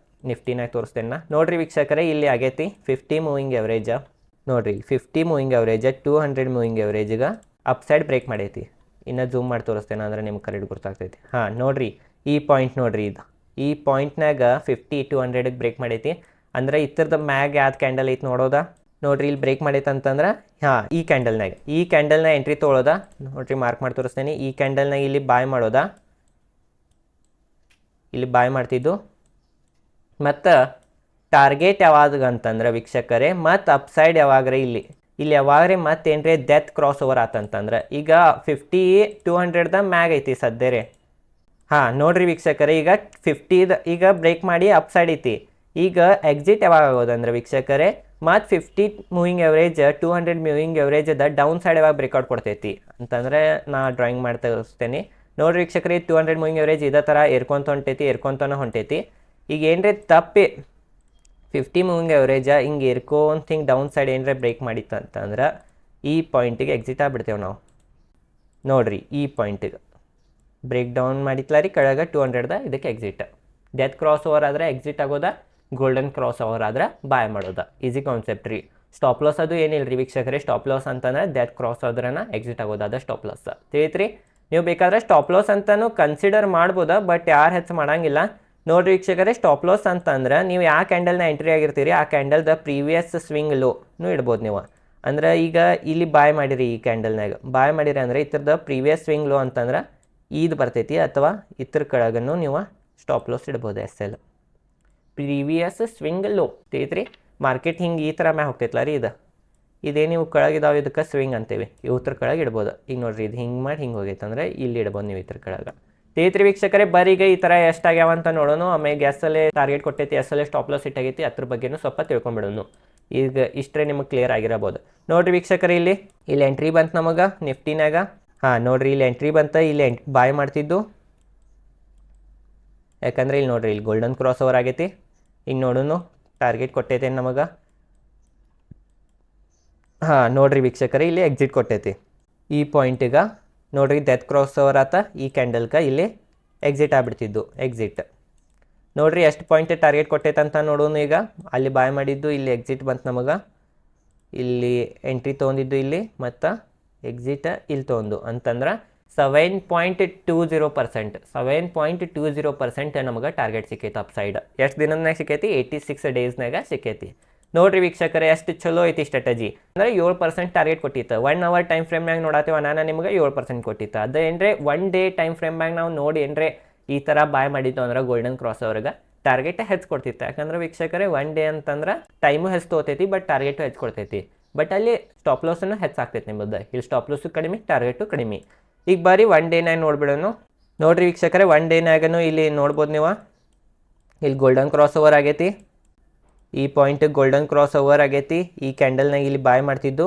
ನಿಫ್ಟಿನಾಗ ತೋರಿಸ್ತೇನೆ. ನೋಡ್ರಿ ವೀಕ್ಷಕರೇ, ಇಲ್ಲಿ ಆಗೈತಿ 50 ಮೂವಿಂಗ್ ಎವರೇಜ್. ನೋಡ್ರಿ 50 ಮೂವಿಂಗ್ ಎವರೇಜ್ 200 ಮೂವಿಂಗ್ ಎವರೇಜ್ಗೆ ಅಪ್ ಸೈಡ್ ಬ್ರೇಕ್ ಮಾಡೈತಿ. ಇನ್ನು ಜೂಮ್ ಮಾಡಿ ತೋರಿಸ್ತೇನೆ ಅಂದ್ರೆ ನಿಮ್ಗೆ ಕರೆಕ್ಟ್ ಗೊತ್ತಾಗ್ತೈತಿ. ಹಾಂ ನೋಡ್ರಿ ಈ ಪಾಯಿಂಟ್ ನೋಡ್ರಿ, ಇದು ಈ ಪಾಯಿಂಟ್ನಾಗ 50 200ಗೆ ಬ್ರೇಕ್ ಮಾಡೈತಿ. ಅಂದ್ರೆ ಇತ್ತರದ ಮ್ಯಾಗ ಯಾವ್ದು ಕ್ಯಾಂಡಲ್ ಐತಿ ನೋಡೋದಾ. ನೋಡ್ರಿ ಇಲ್ಲಿ ಬ್ರೇಕ್ ಮಾಡೈತೆ ಅಂತಂದ್ರೆ ಹಾಂ ಈ ಕ್ಯಾಂಡಲ್ನಾಗ ಎಂಟ್ರಿ ತೊಗೊಳೋದ. ನೋಡ್ರಿ ಮಾರ್ಕ್ ಮಾಡಿ ತೋರಿಸ್ತೇನೆ. ಈ ಕ್ಯಾಂಡಲ್ನಾಗ ಇಲ್ಲಿ ಬಾಯ್ ಮಾಡೋದಾ, ಇಲ್ಲಿ ಬಾಯ್ ಮಾಡ್ತಿದ್ದು. ಮತ್ತು ಟಾರ್ಗೆಟ್ ಯಾವಾಗ ಅಂತಂದ್ರೆ ವೀಕ್ಷಕರೇ ಮತ್ತು ಅಪ್ಸೈಡ್ ಯಾವಾಗ್ರೆ ಇಲ್ಲಿ ಯಾವಾಗ್ರೆ ಮತ್ತೆ ಏನ್ರಿ ಡೆತ್ ಕ್ರಾಸ್ ಓವರ್ ಆತಂತಂದ್ರೆ ಈಗ 50 200ದ ಮ್ಯಾಗ್ ಐತಿ ಸದ್ಯರೆ. ಹಾಂ ನೋಡ್ರಿ ವೀಕ್ಷಕರೇ, ಈಗ 50 ಈಗ ಬ್ರೇಕ್ ಮಾಡಿ ಅಪ್ಸೈಡ್ ಐತಿ. ಈಗ ಎಕ್ಸಿಟ್ ಯಾವಾಗ ಆಗೋದಂದ್ರೆ ವೀಕ್ಷಕರೇ ಮತ್ತು 50 ಮೂವಿಂಗ್ ಎವರೇಜ್ 200 ಮೂವಿಂಗ್ ಎವರೇಜದ ಡೌನ್ ಸೈಡ್ ಯಾವಾಗ ಬ್ರೇಕ್ಔಟ್ ಕೊಡ್ತೈತಿ ಅಂತಂದರೆ ನಾ ಡ್ರಾಯಿಂಗ್ ಮಾಡಿ ತೋರಿಸ್ತೇನೆ. ನೋಡ್ರಿ ವೀಕ್ಷಕರೇ, 200 ಮೂವಿಂಗ್ ಎವರೇಜ್ ಇದೇ ಥರ ಏರ್ಕೊಂತಾನೆ ಹೊಂಟೈತಿ. ಈಗ ಏನ್ರಿ ತಪ್ಪಿ 50 ಮೂವಿಂಗ್ ಎವರೇಜ ಹಿಂಗೆ ಹಿಂಗೆ ಡೌನ್ ಸೈಡ್ ಏನರ ಬ್ರೇಕ್ ಮಾಡಿತ್ತಂತಂದ್ರೆ ಈ ಪಾಯಿಂಟಿಗೆ ಎಕ್ಸಿಟ್ ಆಗಿಬಿಡ್ತೇವೆ ನಾವು. ನೋಡ್ರಿ ಈ ಪಾಯಿಂಟಿಗೆ ಬ್ರೇಕ್ ಡೌನ್ ಮಾಡಿತ್ಲ ರೀ ಕೆಳಗೆ 200ದ, ಇದಕ್ಕೆ ಎಕ್ಸಿಟ್. ಡೆತ್ ಕ್ರಾಸ್ ಓವರ್ ಆದರೆ ಎಕ್ಸಿಟ್ ಆಗೋದ, ಗೋಲ್ಡನ್ ಕ್ರಾಸ್ ಓವರ್ ಆದ್ರೆ ಬಾಯ್ ಮಾಡೋದ. ಈಸಿ ಕಾನ್ಸೆಪ್ಟ್ ರೀ. ಸ್ಟಾಪ್ ಲಾಸ್ ಅದು ಏನಿಲ್ಲ ರೀ ವೀಕ್ಷಕರೇ. ಸ್ಟಾಪ್ ಲಾಸ್ ಅಂತಂದ್ರೆ ಡೆತ್ ಕ್ರಾಸ್ ಆದ್ರನ ಎಕ್ಸಿಟ್ ಆಗೋದಾದ ಸ್ಟಾಪ್ ಲಾಸ್ ತಿಳಿತ್ರಿ. ನೀವು ಬೇಕಾದ್ರೆ ಸ್ಟಾಪ್ ಲಾಸ್ ಅಂತಲೂ ಕನ್ಸಿಡರ್ ಮಾಡ್ಬೋದಾ, ಬಟ್ ಯಾರು ಹೆಚ್ಚು ಮಾಡೋಂಗಿಲ್ಲ. ನೋಡ್ರಿ ವೀಕ್ಷಕರೇ, ಸ್ಟಾಪ್ ಲಾಸ್ ಅಂತಂದ್ರೆ ನೀವು ಯಾವ ಕ್ಯಾಂಡಲ್ನ ಎಂಟ್ರಿ ಆಗಿರ್ತೀರಿ ಆ ಕ್ಯಾಂಡಲ್ದ ಪ್ರೀವಿಯಸ್ ಸ್ವಿಂಗ್ ಲೋನು ಇಡ್ಬೋದು ನೀವು. ಅಂದ್ರೆ ಈಗ ಇಲ್ಲಿ ಬಾಯ್ ಮಾಡಿರಿ, ಈ ಕ್ಯಾಂಡಲ್ನಾಗ ಬಾಯ್ ಮಾಡಿರಿ ಅಂದರೆ ಇದ್ರದ ಪ್ರೀವಿಯಸ್ ಸ್ವಿಂಗ್ ಲೋ ಅಂತಂದ್ರೆ ಇದು ಬರ್ತೈತಿ, ಅಥವಾ ಇದ್ರ ಕೆಳಗನ್ನು ನೀವು ಸ್ಟಾಪ್ ಲಾಸ್ ಇಡ್ಬೋದು. SL ಪ್ರೀವಿಯಸ್ ಸ್ವಿಂಗ್ ಲೋ ತಿಳಿತ್ರಿ. ಮಾರ್ಕೆಟ್ ಹಿಂಗೆ ಈ ಥರ ಮ್ಯಾಗ ಹೋಗ್ತೈತಲ್ಲ ರೀ, ಇದೇ ನೀವು ಕೆಳಗಿದಾವೆ ಇದಕ್ಕೆ ಸ್ವಿಂಗ್ ಅಂತೀವಿ. ಇವ್ರ ಕೆಳಗೆ ಇಡ್ಬೋದು. ಈಗ ನೋಡ್ರಿ ಇದು ಹಿಂಗೆ ಮಾಡಿ ಹಿಂಗೆ ಹೋಗೈತೆ ಅಂದರೆ ಇಲ್ಲಿ ಇಡ್ಬೋದು ನೀವು ಇದ್ರ ಕೆಳಗೆ ತಿಳಿತ್ರಿ ವೀಕ್ಷಕರೇ. ಬರೀಗ ಈ ಥರ ಎಷ್ಟಾಗ್ಯಾವ ಅಂತ ನೋಡೋಣ. ಆಮೇಲೆ SL ಟಾರ್ಗೆಟ್ ಕೊಟ್ಟೈತಿ, SL ಸ್ಟಾಪ್ ಲಾಸ್ ಇಟ್ಟಾಗೈತಿ, ಅದ್ರ ಬಗ್ಗೆನೂ ಸ್ವಲ್ಪ ತಿಳ್ಕೊಂಬಿಡೋಣ. ಈಗ ಇಷ್ಟೇ ನಿಮಗೆ ಕ್ಲಿಯರ್ ಆಗಿರಬಹುದು. ನೋಡ್ರಿ ವೀಕ್ಷಕರೇ, ಇಲ್ಲಿ ಎಂಟ್ರಿ ಬಂತು ನಮಗೆ ನಿಫ್ಟಿನಾಗ. ಹಾಂ ನೋಡ್ರಿ ಇಲ್ಲಿ ಎಂಟ್ರಿ ಬಂತ, ಇಲ್ಲಿ ಬಾಯ್ ಮಾಡ್ತಿದ್ದು. ಯಾಕಂದ್ರೆ ಇಲ್ಲಿ ನೋಡ್ರಿ ಇಲ್ಲಿ ಗೋಲ್ಡನ್ ಕ್ರಾಸ್ ಓವರ್ ಆಗೈತಿ. ಈಗ ನೋಡೋಣ ಟಾರ್ಗೆಟ್ ಕೊಟ್ಟೈತೆ ನಮಗೆ. ಹಾಂ ನೋಡ್ರಿ ವೀಕ್ಷಕರೇ, ಇಲ್ಲಿ ಎಕ್ಸಿಟ್ ಕೊಟ್ಟೈತಿ ಈ ಪಾಯಿಂಟಿಗೆ. ನೋಡ್ರಿ ಡೆತ್ ಕ್ರಾಸ್ ಓವರ್ ಆತ, ಈ ಕ್ಯಾಂಡಲ್ಗೆ ಇಲ್ಲಿ ಎಕ್ಸಿಟ್ ಆಗ್ಬಿಡ್ತಿದ್ದು. ಎಕ್ಸಿಟ್ ನೋಡ್ರಿ ಎಷ್ಟು ಪಾಯಿಂಟ್ ಟಾರ್ಗೆಟ್ ಕೊಟ್ಟೈತೆ ಅಂತ ನೋಡೋಣ. ಈಗ ಅಲ್ಲಿ ಬಾಯ್ ಮಾಡಿದ್ದು, ಇಲ್ಲಿ ಎಕ್ಸಿಟ್ ಬಂತು ನಮಗೆ. ಇಲ್ಲಿ ಎಂಟ್ರಿ ತೊಗೊಂಡಿದ್ದು ಇಲ್ಲಿ, ಮತ್ತು ಎಕ್ಸಿಟ್ ಇಲ್ಲಿ ತೊಗೊಂಡು ಅಂತಂದ್ರೆ 7.20%. 7.20% ನಮಗೆ ಟಾರ್ಗೆಟ್ ಸಿಕ್ಕೈತೆ ಅಪ್ಸೈಡ್. ಎಷ್ಟು ದಿನದಾಗ ಸಿಕ್ಕೈತಿ? 86 ಡೇಸ್ನಾಗ ಸಿಕ್ಕೈತಿ. ನೋಡ್ರಿ ವೀಕ್ಷಕರೇ, ಎಷ್ಟು ಚಲೋ ಐತಿ ಸ್ಟ್ರಾಟಜಿ. ಅಂದರೆ 7% ಟಾರ್ಗೆಟ್ ಕೊಟ್ಟಿತ್ತು. 1 ಅವರ್ ಟೈಮ್ ಫ್ರೇಮ್ನಾಗ ನೋಡತ್ತೀವಿ, ನಾನು ನಿಮಗೆ 7% ಕೊಟ್ಟಿತ್ತು. ಅದು ಏನ್ರೆ 1 ಡೇ ಟೈಮ್ ಫ್ರೇಮ್ನಾಗ ನಾವು ನೋಡಿ ಏನ್ರೆ ಈ ಥರ ಬಾಯ್ ಮಾಡಿದ್ದು ಅಂದ್ರೆ ಗೋಲ್ಡನ್ ಕ್ರಾಸ್ ಅವ್ರಿಗೆ ಟಾರ್ಗೆಟ್ ಹೆಚ್ಚು ಕೊಡ್ತಿತ್ತು. ಯಾಕಂದ್ರೆ ವೀಕ್ಷಕರೇ 1 ಡೇ ಅಂತಂದ್ರೆ ಟೈಮು ಹೆಚ್ಚು ತೊಗೋತೈತಿ, ಬಟ್ ಟಾರ್ಗೆಟು ಹೆಚ್ಚು ಕೊಡ್ತೈತಿ. ಬಟ್ ಅಲ್ಲಿ ಸ್ಟಾಪ್ ಲಾಸನ್ನು ಹೆಚ್ಚಾಗ್ತೈತಿ ನಿಮ್ಮದು. ಇಲ್ಲಿ ಸ್ಟಾಪ್ ಲಾಸು ಕಡಿಮೆ, ಟಾರ್ಗೆಟು ಕಡಿಮೆ. ಈಗ ಬಾರಿ 1 ಡೇನಾಗ ನೋಡ್ಬಿಡೋನು. ನೋಡ್ರಿ ವೀಕ್ಷಕರೇ, 1 ಡೇನಾಗನು ಇಲ್ಲಿ ನೋಡ್ಬೋದು ನೀವು. ಇಲ್ಲಿ ಗೋಲ್ಡನ್ ಕ್ರಾಸ್ ಓವರ್ ಆಗೈತಿ, ಈ ಪಾಯಿಂಟ್ ಗೋಲ್ಡನ್ ಕ್ರಾಸ್ ಓವರ್ ಆಗೈತಿ. ಈ ಕ್ಯಾಂಡಲ್ನಾಗ ಇಲ್ಲಿ ಬಾಯ್ ಮಾಡ್ತಿದ್ದು.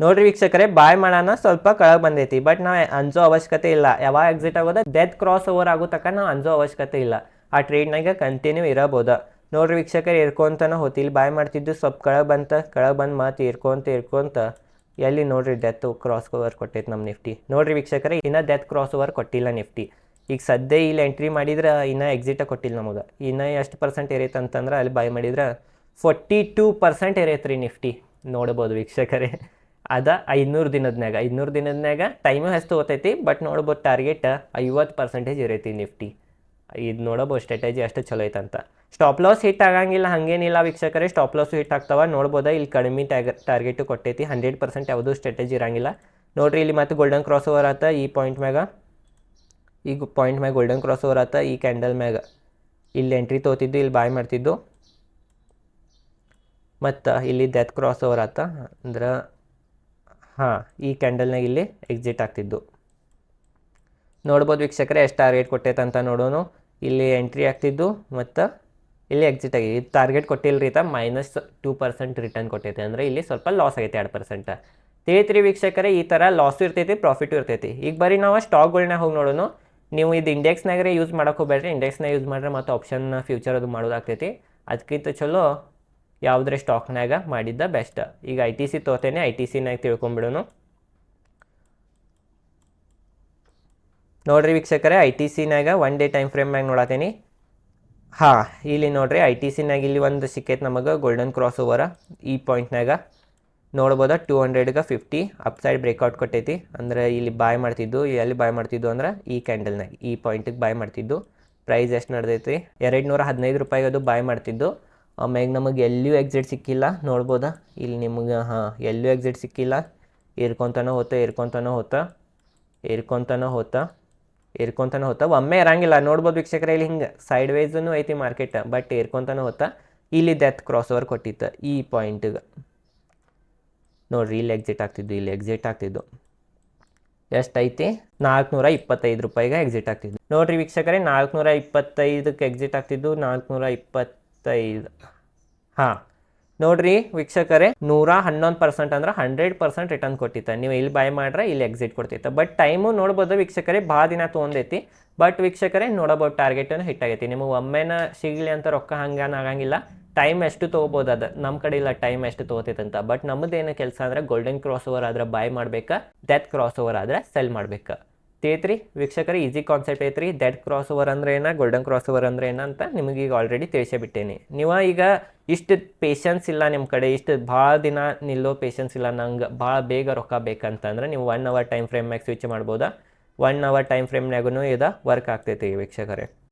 ನೋಡ್ರಿ ವೀಕ್ಷಕರೇ, ಬಾಯ್ ಮಾಡೋಣ ಸ್ವಲ್ಪ ಕೆಳಗೆ ಬಂದೈತಿ, ಬಟ್ ನಾವು ಅಂಜೋ ಅವಶ್ಯಕತೆ ಇಲ್ಲ. ಯಾವಾಗ ಎಕ್ಸಿಟ್ ಆಗೋದ ಡೆತ್ ಕ್ರಾಸ್ ಓವರ್ ಆಗೋ ತನಕ ನಾವು ಅಂಜೋ ಅವಶ್ಯಕತೆ ಇಲ್ಲ. ಆ ಟ್ರೇಡ್ನಾಗ ಕಂಟಿನ್ಯೂ ಇರಬಹುದು. ನೋಡ್ರಿ ವೀಕ್ಷಕರೇ, ಇರ್ಕೊಂತಾನೆ ಹೋತಿ, ಇಲ್ಲಿ ಬಾಯ್ ಮಾಡ್ತಿದ್ದು ಸ್ವಲ್ಪ ಕೆಳಗೆ ಬಂದು ಮತ್ತೆ ಇರ್ಕೊಂತ ಎಲ್ಲಿ ನೋಡ್ರಿ ಡೆತ್ ಕ್ರಾಸ್ ಓವರ್ ಕೊಟ್ಟೈತೆ ನಮ್ಮ ನಿಫ್ಟಿ. ನೋಡ್ರಿ ವೀಕ್ಷಕರೇ, ಇನ್ನೂ ಡೆತ್ ಕ್ರಾಸ್ ಓವರ್ ಕೊಟ್ಟಿಲ್ಲ ನಿಫ್ಟಿ. ಈಗ ಸದ್ಯ ಇಲ್ಲಿ ಎಂಟ್ರಿ ಮಾಡಿದ್ರೆ ಇನ್ನೂ ಎಕ್ಸಿಟ ಕೊಟ್ಟಿಲ್ಲ ನಮಗೆ. ಇನ್ನೂ ಎಷ್ಟು ಪರ್ಸೆಂಟ್ ಏರೈತೆ ಅಂತಂದ್ರೆ ಅಲ್ಲಿ ಬೈ ಮಾಡಿದ್ರೆ 42% ಏರೈತೆ ರೀ ನಿಫ್ಟಿ. ನೋಡ್ಬೋದು ವೀಕ್ಷಕರೇ, ಅದ 500 ದಿನದ್ನಾಗ ಟೈಮು ಹೆಚ್ಚು ಹೋಗ್ತೈತಿ, ಬಟ್ ನೋಡ್ಬೋದು ಟಾರ್ಗೆಟ್ 50% ಇರೈತಿ ನಿಫ್ಟಿ. ಇದು ನೋಡಬಹುದು ಸ್ಟ್ರಾಟಜಿ ಅಷ್ಟು ಚಲೋ ಐತಂತ. ಸ್ಟಾಪ್ ಲಾಸ್ ಹಿಟ್ ಆಗಂಗಿಲ್ಲ ಹಂಗೇನಿಲ್ಲ ವೀಕ್ಷಕರೇ, ಸ್ಟಾಪ್ ಲಾಸು ಹಿಟ್ ಆಗ್ತಾವ. ನೋಡ್ಬೋದಾ ಇಲ್ಲಿ ಕಡಿಮೆ ಟಾರ್ಗೆಟು ಕೊಟ್ಟೈತಿ. 100% ಯಾವುದೂ ಸ್ಟ್ರಾಟಜಿ ಇರಂಗಿಲ್ಲ ನೋಡ್ರಿ. ಇಲ್ಲಿ ಮತ್ತೆ ಗೋಲ್ಡನ್ ಕ್ರಾಸ್ ಓವರ್ ಆತ ಈ ಪಾಯಿಂಟ್ ಮ್ಯಾಗ, ಈಗ ಪಾಯಿಂಟ್ ಮ್ಯಾಗ ಗೋಲ್ಡನ್ ಕ್ರಾಸ್ ಓವರ್ ಆತ. ಈ ಕ್ಯಾಂಡಲ್ ಮ್ಯಾಗ ಇಲ್ಲಿ ಎಂಟ್ರಿ ತೊಗೋತಿದ್ದು, ಇಲ್ಲಿ ಬಾಯ್ ಮಾಡ್ತಿದ್ದು, ಮತ್ತು ಇಲ್ಲಿ ಡೆತ್ ಕ್ರಾಸ್ ಓವರ್ ಆತ ಅಂದ್ರೆ ಈ ಕ್ಯಾಂಡಲ್ನಾಗ ಇಲ್ಲಿ ಎಕ್ಸಿಟ್ ಆಗ್ತಿದ್ದು. ನೋಡ್ಬೋದು ವೀಕ್ಷಕರೇ ಎಷ್ಟು ಟಾರ್ಗೆಟ್ ಕೊಟ್ಟೈತೆ ಅಂತ ನೋಡೋಣ. ಇಲ್ಲಿ ಎಂಟ್ರಿ ಆಗ್ತಿದ್ದು ಮತ್ತು ಇಲ್ಲಿ ಎಕ್ಸಿಟ್ ಆಗಿ ಇದು ಟಾರ್ಗೆಟ್ ಕೊಟ್ಟಿಲ್ಲ ರೀ. -2% ರಿಟರ್ನ್ ಕೊಟ್ಟೈತೆ, ಅಂದರೆ ಇಲ್ಲಿ ಸ್ವಲ್ಪ ಲಾಸ್ ಆಗೈತೆ 2%. ತಿಳಿತ್ರಿ ವೀಕ್ಷಕರೇ, ಈ ಥರ ಲಾಸು ಇರ್ತೈತಿ, ಪ್ರಾಫಿಟು ಇರ್ತೈತಿ. ಈಗ ಬರೀ ನಾವು ಸ್ಟಾಕ್ಗಳನ್ನ ಹೋಗಿ ನೋಡೋಣ. ನೀವು ಇದು ಇಂಡೆಕ್ಸ್ನಾಗ್ರೆ ಯೂಸ್ ಮಾಡೋಕೆ ಹೋಗ್ಬೇಡ್ರಿ. ಇಂಡೆಕ್ಸ್ನಾಗ ಯೂಸ್ ಮಾಡಿದ್ರೆ ಮತ್ತು ಆಪ್ಷನ್ ಫ್ಯೂಚರ್ ಅದು ಮಾಡೋದಾಗ್ತೈತಿ. ಅದಕ್ಕಿಂತ ಚಲೋ ಯಾವುದ್ರ ಸ್ಟಾಕ್ನಾಗ ಮಾಡಿದ್ದ ಬೆಸ್ಟ್. ಈಗ ITC ತೊಗೋತೇನೆ, ITCನಾಗ ತಿಳ್ಕೊಂಬಿಡೋಣ. ನೋಡಿರಿ ವೀಕ್ಷಕರೇ, ITCನಾಗ 1 ಡೇ ಟೈಮ್ ಫ್ರೇಮ್ನಾಗ ನೋಡತ್ತೀನಿ. ಇಲ್ಲಿ ನೋಡಿರಿ ITCನಾಗ ಇಲ್ಲಿ ಒಂದು ಸಿಕ್ಕೈತೆ ನಮಗೆ ಗೋಲ್ಡನ್ ಕ್ರಾಸ್ ಓವರ. ಈ ಪಾಯಿಂಟ್ನಾಗ ನೋಡ್ಬೋದ 200ಗೆ 50 ಅಪ್ಸೈಡ್ ಬ್ರೇಕ್ಔಟ್ ಕೊಟ್ಟೈತಿ. ಅಂದರೆ ಇಲ್ಲಿ ಬಾಯ್ ಮಾಡ್ತಿದ್ದು, ಎಲ್ಲಿ ಬಾಯ್ ಮಾಡ್ತಿದ್ದು ಅಂದ್ರೆ ಈ ಕ್ಯಾಂಡಲ್ನಾಗ ಈ ಪಾಯಿಂಟಿಗೆ ಬಾಯ್ ಮಾಡ್ತಿದ್ದು. ಪ್ರೈಸ್ ಎಷ್ಟು ನಡೆದೈತಿ? 215 ರೂಪಾಯಿಗೆ ಅದು ಬಾಯ್ ಮಾಡ್ತಿದ್ದು. ಆಮ್ಯಾಗ ನಮಗೆ ಎಲ್ಲೂ ಎಕ್ಸಿಟ್ ಸಿಕ್ಕಿಲ್ಲ. ನೋಡ್ಬೋದಾ ಇಲ್ಲಿ ನಿಮಗೆ ಎಲ್ಲೂ ಎಕ್ಸಿಟ್ ಸಿಕ್ಕಿಲ್ಲ. ಏರ್ಕೊತಾನೆ ಹೋತ ಒಮ್ಮೆ ಇರಂಗಿಲ್ಲ. ನೋಡ್ಬೋದು ವೀಕ್ಷಕರೇ, ಇಲ್ಲಿ ಹಿಂಗೆ ಸೈಡ್ ವೈಸೂ ಐತಿ ಮಾರ್ಕೆಟ್, ಬಟ್ ಏರ್ಕೊತಾನೆ ಹೋತ. ಇಲ್ಲಿ ಡೆತ್ ಕ್ರಾಸ್ ಓವರ್ ಕೊಟ್ಟಿತ್ತು ಈ ಪಾಯಿಂಟಿಗೆ. ನೋಡ್ರಿ ಇಲ್ಲಿ ಎಕ್ಸಿಟ್ ಆಗ್ತಿದ್ದು ಎಷ್ಟೈತಿ? 425 ರೂಪಾಯಿಗೆ ಎಕ್ಸಿಟ್ ಆಗ್ತಿದ್ದು. ನೋಡ್ರಿ ವೀಕ್ಷಕರೇ, 425ಕ್ಕೆ ಎಕ್ಸಿಟ್ ಆಗ್ತಿದ್ದು. 425 ನೋಡ್ರಿ ವೀಕ್ಷಕರೇ, 111% ಅಂದ್ರೆ 100% ರಿಟರ್ನ್ ಕೊಟ್ಟಿತ್ತ. ನೀವು ಇಲ್ಲಿ ಬೈ ಮಾಡ್ರೆ ಇಲ್ಲಿ ಎಕ್ಸಿಟ್ ಕೊಡ್ತಿತ್ತ. ಬಟ್ ಟೈಮು ನೋಡ್ಬೋದು ವೀಕ್ಷಕರೇ, ಭಾಳ ದಿನ ತೊಗೊಂಡೈತಿ. ಬಟ್ ವೀಕ್ಷಕರೇ ನೋಡಬಹುದು ಟಾರ್ಗೆಟನ್ನು ಹಿಟ್ ಆಗೈತಿ. ನಿಮಗೆ ಒಮ್ಮೆನ ಸಿಗಲಿ ಅಂತ ರೊಕ್ಕ ಆಗಂಗಿಲ್ಲ. ಟೈಮ್ ಎಷ್ಟು ತೊಗೋಬೋದು, ಅದು ನಮ್ಮ ಕಡೆ ಇಲ್ಲ ಟೈಮ್ ಎಷ್ಟು ತೊಗೋತೈತೆ ಅಂತ. ಬಟ್ ನಮ್ಮದೇನು ಕೆಲಸ ಅಂದರೆ ಗೋಲ್ಡನ್ ಕ್ರಾಸ್ ಓವರ್ ಆದ್ರೆ ಬೈ ಮಾಡ್ಬೇಕಾ, ಡೆತ್ ಕ್ರಾಸ್ ಓವರ್ ಆದ್ರೆ ಸೆಲ್ ಮಾಡ್ಬೇಕಾ. ತಿಳಿತ್ರಿ ವೀಕ್ಷಕರೇ, ಈಸಿ ಕಾನ್ಸೆಪ್ಟ್ ಐತ್ರಿ. ಡೆತ್ ಕ್ರಾಸ್ ಓವರ್ ಅಂದ್ರೆ ಏನ, ಗೋಲ್ಡನ್ ಕ್ರಾಸ್ ಓವರ್ ಅಂದ್ರೆ ಏನಂತ ನಿಮಗೆ ಈಗ ಆಲ್ರೆಡಿ ತಿಳಿಸೇ ಬಿಟ್ಟೇನಿ. ನೀವು ಈಗ ಇಷ್ಟು ಪೇಷನ್ಸ್ ಇಲ್ಲ ನಿಮ್ಮ ಕಡೆ, ಇಷ್ಟು ಭಾಳ ದಿನ ನಿಲ್ಲೋ ಪೇಷನ್ಸ್ ಇಲ್ಲ, ನಂಗೆ ಭಾಳ ಬೇಗ ರೊಕ್ಕ ಬೇಕಂತಂದ್ರೆ ನೀವು 1 ಅವರ್ ಟೈಮ್ ಫ್ರೇಮ್ನಾಗ ಸ್ವಿಚ್ ಮಾಡ್ಬೋದಾ. 1 ಅವರ್ ಟೈಮ್ ಫ್ರೇಮ್ನಾಗೂ ಇದು ವರ್ಕ್ ಆಗ್ತೈತಿ ವೀಕ್ಷಕರೇ.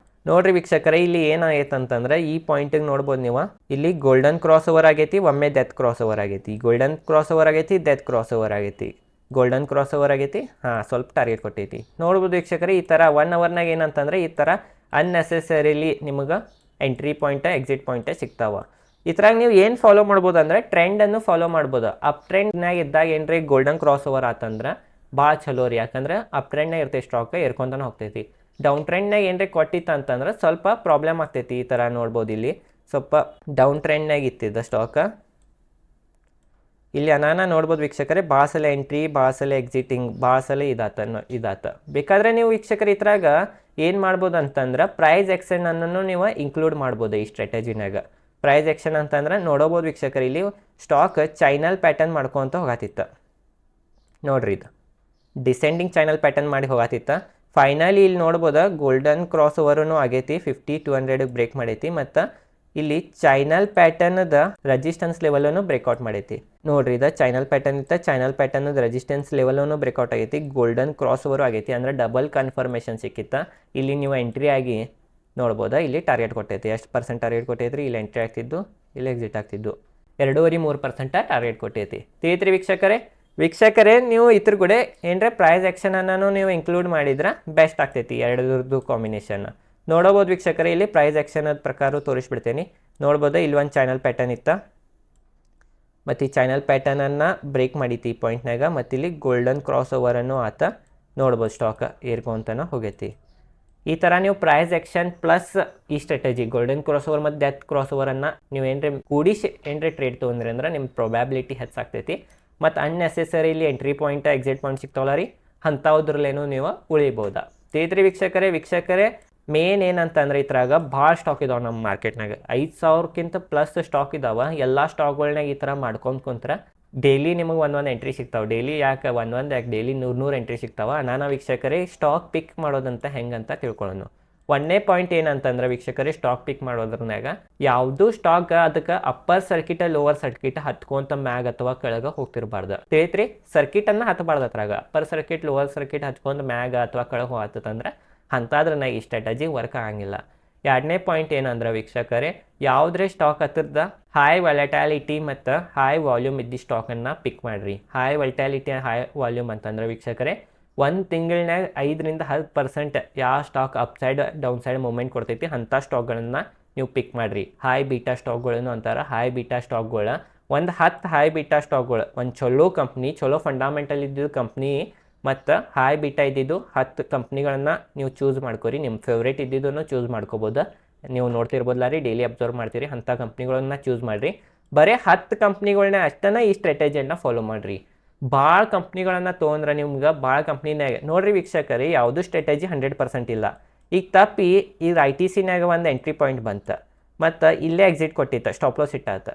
ನೋಡ್ರಿ ವೀಕ್ಷಕರೇ, ಇಲ್ಲಿ ಏನಾಗೈತೆ ಅಂತಂದ್ರೆ ಈ ಪಾಯಿಂಟಿಗೆ ನೋಡ್ಬೋದು ನೀವು, ಇಲ್ಲಿ ಗೋಲ್ಡನ್ ಕ್ರಾಸ್ ಓವರ್ ಆಗೈತಿ, ಒಮ್ಮೆ ಡೆತ್ ಕ್ರಾಸ್ ಓವರ್ ಆಗೈತಿ. ಗೋಲ್ಡನ್ ಕ್ರಾಸ್ ಓವರ್ ಆಗೈತಿ, ಡೆತ್ ಕ್ರಾಸ್ ಓವರ್ ಆಗೈತಿ, ಗೋಲ್ಡನ್ ಕ್ರಾಸ್ ಓವರ್ ಆಗೈತಿ. ಸ್ವಲ್ಪ ಟಾರ್ಗೆಟ್ ಕೊಟ್ಟೈತಿ. ನೋಡ್ಬೋದು ವೀಕ್ಷಕರೇ, ಈ ಥರ 1 ಅವರ್ನಾಗ ಏನಂತಂದ್ರೆ ಈ ಥರ ಅನ್ನೆಸೆಸರಿಲಿ ನಿಮಗೆ ಎಂಟ್ರಿ ಪಾಯಿಂಟ್ ಎಕ್ಸಿಟ್ ಪಾಯಿಂಟ್ ಸಿಗ್ತಾವ. ಈ ಥರ ನೀವು ಏನು ಫಾಲೋ ಮಾಡ್ಬೋದು ಅಂದರೆ ಟ್ರೆಂಡನ್ನು ಫಾಲೋ ಮಾಡ್ಬೋದು. ಅಪ್ ಟ್ರೆಂಡ್ನಾಗ ಇದ್ದಾಗ ಏನ್ರಿ ಗೋಲ್ಡನ್ ಕ್ರಾಸ್ ಓವರ್ ಆತಂದ್ರೆ ಭಾಳ ಚಲೋ ರೀ. ಯಾಕಂದ್ರೆ ಅಪ್ ಟ್ರೆಂಡ್ನಾಗ ಇರ್ತೈತಿ, ಸ್ಟಾಕ್ ಏರ್ಕೊಂತಾನೆ ಹೋಗ್ತೈತಿ. ಡೌನ್ ಟ್ರೆಂಡ್ನಾಗ ಏನ್ರಿ ಕೊಟ್ಟಿತ್ತು ಅಂತಂದ್ರೆ ಸ್ವಲ್ಪ ಪ್ರಾಬ್ಲಮ್ ಆಗ್ತೈತಿ. ಈ ಥರ ನೋಡ್ಬೋದು, ಇಲ್ಲಿ ಸ್ವಲ್ಪ ಡೌನ್ ಟ್ರೆಂಡ್ನಾಗ ಇತ್ತಿದ್ದ ಸ್ಟಾಕ್. ಇಲ್ಲಿ ಅನಾನ ನೋಡ್ಬೋದು ವೀಕ್ಷಕರೇ, ಭಾಳ ಸಲ ಎಂಟ್ರಿ, ಭಾಳ ಸಲ ಎಕ್ಸಿಟಿಂಗ್, ಭಾಳ ಸಲ ಇದಾತ. ಬೇಕಾದರೆ ನೀವು ವೀಕ್ಷಕರು ಇದ್ರಾಗ ಏನು ಮಾಡ್ಬೋದು ಅಂತಂದ್ರೆ ಪ್ರೈಸ್ ಆ್ಯಕ್ಷನ್ ಅನ್ನು ನೀವು ಇನ್ಕ್ಲೂಡ್ ಮಾಡ್ಬೋದು ಈ ಸ್ಟ್ರಾಟಜಿನಾಗ. ಪ್ರೈಸ್ ಆ್ಯಕ್ಷನ್ ಅಂತಂದ್ರೆ ನೋಡಬೋದು ವೀಕ್ಷಕರು, ಇಲ್ಲಿ ಸ್ಟಾಕ್ ಚೈನಲ್ ಪ್ಯಾಟರ್ನ್ ಮಾಡ್ಕೊತ ಹೋಗತ್ತಿತ್ತ. ನೋಡ್ರಿ, ಇದು ಡಿಸೆಂಡಿಂಗ್ ಚಾನಲ್ ಪ್ಯಾಟರ್ನ್ ಮಾಡಿ ಹೋಗತ್ತಿತ್ತ. ಫೈನಲಿ ಇಲ್ಲಿ ನೋಡ್ಬೋದ ಗೋಲ್ಡನ್ ಕ್ರಾಸ್ ಓವರೂ ಆಗೈತಿ, 50-200 ಬ್ರೇಕ್ ಮಾಡೈತಿ. ಮತ್ತು ಇಲ್ಲಿ ಚೈನಲ್ ಪ್ಯಾಟರ್ನ್ದ ರೆಸಿಸ್ಟೆನ್ಸ್ ಲೆವೆಲನ್ನು ಬ್ರೇಕ್ಔಟ್ ಮಾಡೈತಿ. ನೋಡ್ರಿ, ಇದು ಚೈನಲ್ ಪ್ಯಾಟರ್ನ್ ಇತ್ತ, ಚೈನಲ್ ಪ್ಯಾಟರ್ನ್ದ ರೆಸಿಸ್ಟೆನ್ಸ್ ಲೆವೆಲನ್ನು ಬ್ರೇಕ್ಔಟ್ ಆಗೈತಿ. ಗೋಲ್ಡನ್ ಕ್ರಾಸ್ ಓವರು ಆಗೈತಿ, ಅಂದರೆ ಡಬಲ್ ಕನ್ಫರ್ಮೇಷನ್ ಸಿಕ್ಕಿತ್ತ. ಇಲ್ಲಿ ನೀವು ಎಂಟ್ರಿ ಆಗಿ ನೋಡ್ಬೋದಾ, ಇಲ್ಲಿ ಟಾರ್ಗೆಟ್ ಕೊಟ್ಟೈತಿ. ಎಷ್ಟು ಪರ್ಸೆಂಟ್ ಟಾರ್ಗೆಟ್ ಕೊಟ್ಟೈತ್ರಿ? ಇಲ್ಲಿ ಎಂಟ್ರಿ ಆಗ್ತಿದ್ದು, ಇಲ್ಲಿ ಎಕ್ಸಿಟ್ ಆಗ್ತಿದ್ದು. 2.5-3% ಟಾರ್ಗೆಟ್ ಕೊಟ್ಟೈತಿ. ತಿಳಿತ್ರಿ ವೀಕ್ಷಕರೇ, ನೀವು ಇದ್ರ ಕೂಡ ಏನರ ಪ್ರೈಸ್ ಆ್ಯಕ್ಷನನ್ನು ನೀವು ಇನ್ಕ್ಲೂಡ್ ಮಾಡಿದ್ರೆ ಬೆಸ್ಟ್ ಆಗ್ತೈತಿ. ಎರಡರದ್ದು ಕಾಂಬಿನೇಷನ್ ನೋಡಬಹುದು ವೀಕ್ಷಕರೇ. ಇಲ್ಲಿ ಪ್ರೈಸ್ ಆ್ಯಕ್ಷನ್ ಪ್ರಕಾರ ತೋರಿಸ್ಬಿಡ್ತೇನೆ. ನೋಡ್ಬೋದು, ಇಲ್ಲಿ ಒಂದು ಚಾನಲ್ ಪ್ಯಾಟರ್ನ್ ಇತ್ತ, ಮತ್ತು ಈ ಚಾನಲ್ ಪ್ಯಾಟರ್ನನ್ನು ಬ್ರೇಕ್ ಮಾಡೈತಿ ಈ ಪಾಯಿಂಟ್ನಾಗ. ಮತ್ತು ಇಲ್ಲಿ ಗೋಲ್ಡನ್ ಕ್ರಾಸ್ ಓವರನ್ನು ಆತ. ನೋಡ್ಬೋದು, ಸ್ಟಾಕ್ ಏರ್ಕೊಂತನ ಹೋಗೈತಿ. ಈ ಥರ ನೀವು ಪ್ರೈಸ್ ಆ್ಯಕ್ಷನ್ ಪ್ಲಸ್ ಈ ಸ್ಟ್ರಾಟಜಿ ಗೋಲ್ಡನ್ ಕ್ರಾಸ್ ಓವರ್ ಮತ್ತು ಡೆತ್ ಕ್ರಾಸ್ ಓವರನ್ನು ನೀವು ಏನರ ಕೂಡಿಸಿ ಏನರ ಟ್ರೇಡ್ ತೊಗೊಂಡ್ರಿ ಅಂದ್ರೆ ನಿಮ್ಮ ಪ್ರೊಬ್ಯಾಬಿಲಿಟಿ ಹೆಚ್ಚಾಗ್ತೈತಿ. ಮತ್ತು unnecessarily entry point exit point ಸಿಗ್ತಾವಲ್ಲ ರೀ, ಅಂಥದ್ರಲ್ಲೇನೂ ನೀವು ಉಳಿಬೋದಾ. ತಿಳಿತ್ರಿ ವೀಕ್ಷಕರೇ, ಮೇನ್ ಏನಂತಂದ್ರೆ ಇದ್ರಾಗ ಭಾಳ ಸ್ಟಾಕ್ ಇದಾವೆ ನಮ್ಮ ಮಾರ್ಕೆಟ್ನಾಗ. 5,000ಕ್ಕಿಂತ ಪ್ಲಸ್ ಸ್ಟಾಕ್ ಇದಾವೆ. ಎಲ್ಲ ಸ್ಟಾಕ್ಗಳ್ನಾಗ ಈ ಥರ ಮಾಡ್ಕೊಂಡು ಕುಂತ್ರೆ ಡೈಲಿ ನಿಮಗೆ ಒಂದೊಂದು ಎಂಟ್ರಿ ಸಿಗ್ತಾವೆ. ಡೈಲಿ ಯಾಕೆ ಯಾಕೆ ಡೈಲಿ 100 ಎಂಟ್ರಿ ಸಿಗ್ತಾವೆ. ನಾನು ವೀಕ್ಷಕರೇ ಸ್ಟಾಕ್ ಪಿಕ್ ಮಾಡೋದಂತ ಹೆಂಗಂತ ತಿಳ್ಕೊಳ್ಳೋಣ. ಒಂದನೇ ಪಾಯಿಂಟ್ ಏನಂತಂದ್ರೆ ವೀಕ್ಷಕರೇ, ಸ್ಟಾಕ್ ಪಿಕ್ ಮಾಡೋದ್ರನ್ಯಾಗ ಯಾವುದು ಸ್ಟಾಕ್ ಅದಕ್ಕೆ ಅಪ್ಪರ್ ಸರ್ಕಿಟ್ ಲೋವರ್ ಸರ್ಕಿಟ್ ಹತ್ಕೊಂತ ಮ್ಯಾಗ್ ಅಥವಾ ಕೆಳಗೆ ಹೋಗ್ತಿರ್ಬಾರ್ದು. ತಿಳಿತ್ರಿ, ಸರ್ಕಿಟನ್ನು ಹತ್ತಬಾರ್ದು. ಅದ್ರಾಗ ಅಪ್ಪರ್ ಸರ್ಕಿಟ್ ಲೋವರ್ ಸರ್ಕಿಟ್ ಹಚ್ಕೊಂಡು ಮ್ಯಾಗ ಅಥವಾ ಕೆಳಗೆ ಹೋಗ್ತಂದ್ರೆ ಅಂತಾದ್ರನ್ನ ಈ ಸ್ಟ್ರಾಟಜಿ ವರ್ಕ್ ಆಗಂಗಿಲ್ಲ. ಎರಡನೇ ಪಾಯಿಂಟ್ ಏನಂದ್ರೆ ವೀಕ್ಷಕರೇ, ಯಾವುದೇ ಸ್ಟಾಕ್ ಹತ್ತಿರದ ಹೈ ವಾಲಟಾಲಿಟಿ ಮತ್ತು ಹೈ ವಾಲ್ಯೂಮ್ ಇದ್ದ ಸ್ಟಾಕನ್ನು ಪಿಕ್ ಮಾಡಿರಿ. ಹೈ ವಾಲಟಾಲಿಟಿ ಹೈ ವಾಲ್ಯೂಮ್ ಅಂತಂದ್ರೆ ವೀಕ್ಷಕರೇ, ಒಂದು ತಿಂಗಳನ್ಯಾಗ 5-10% ಯಾವ stock upside downside movement ಕೊಡ್ತೈತಿ ಅಂಥ ಸ್ಟಾಕ್ಗಳನ್ನು ನೀವು ಪಿಕ್ ಮಾಡಿರಿ. ಹೈ ಬೀಟಾ ಸ್ಟಾಕ್ಗಳನ್ನು ಅಂತಾರೆ. ಹೈ ಬೀಟಾ ಸ್ಟಾಕ್ಗಳು ಒಂದು 10 ಹೈ ಬೀಟಾ ಸ್ಟಾಕ್ಗಳು, ಒಂದು ಚಲೋ ಕಂಪ್ನಿ, ಚಲೋ ಫಂಡಮೆಂಟಲ್ ಇದ್ದಿದ್ದು ಕಂಪ್ನಿ ಮತ್ತು ಹೈ ಬೀಟಾ ಇದ್ದಿದ್ದು 10 ಕಂಪ್ನಿಗಳನ್ನು ನೀವು ಚೂಸ್ ಮಾಡ್ಕೊರಿ. ನಿಮ್ಮ ಫೇವ್ರೇಟ್ ಇದ್ದಿದ್ದನ್ನು ಚೂಸ್ ಮಾಡ್ಕೋಬೋದು. ನೀವು ನೋಡ್ತಿರ್ಬೋದಲ್ಲ ರೀ, ಡೈಲಿ ಅಬ್ಸರ್ವ್ ಮಾಡ್ತೀರಿ, ಅಂಥ ಕಂಪ್ನಿಗಳನ್ನ ಚೂಸ್ ಮಾಡಿರಿ. ಬರೀ 10 ಕಂಪ್ನಿಗಳನ್ನ ಅಷ್ಟನ್ನ ಈ ಸ್ಟ್ರಾಟಜಿಯನ್ನು ಫಾಲೋ ಮಾಡಿರಿ. ಭಾಳ ಕಂಪ್ನಿಗಳನ್ನು ತೊಗೊಂಡ್ರೆ ನಿಮ್ಗೆ ಭಾಳ ಕಂಪ್ನಿನಾಗ ನೋಡಿರಿ ವೀಕ್ಷಕರಿ, ಯಾವುದೂ ಸ್ಟ್ರಾಟಜಿ 100% ಇಲ್ಲ. ಈಗ ತಪ್ಪಿ ಈಗ ITCನಾಗ ಒಂದು ಎಂಟ್ರಿ ಪಾಯಿಂಟ್ ಬಂತು ಮತ್ತು ಇಲ್ಲೇ ಎಕ್ಸಿಟ್ ಕೊಟ್ಟಿತ್ತು, ಸ್ಟಾಪ್ ಲಾಸ್ ಇಟ್ಟಾತ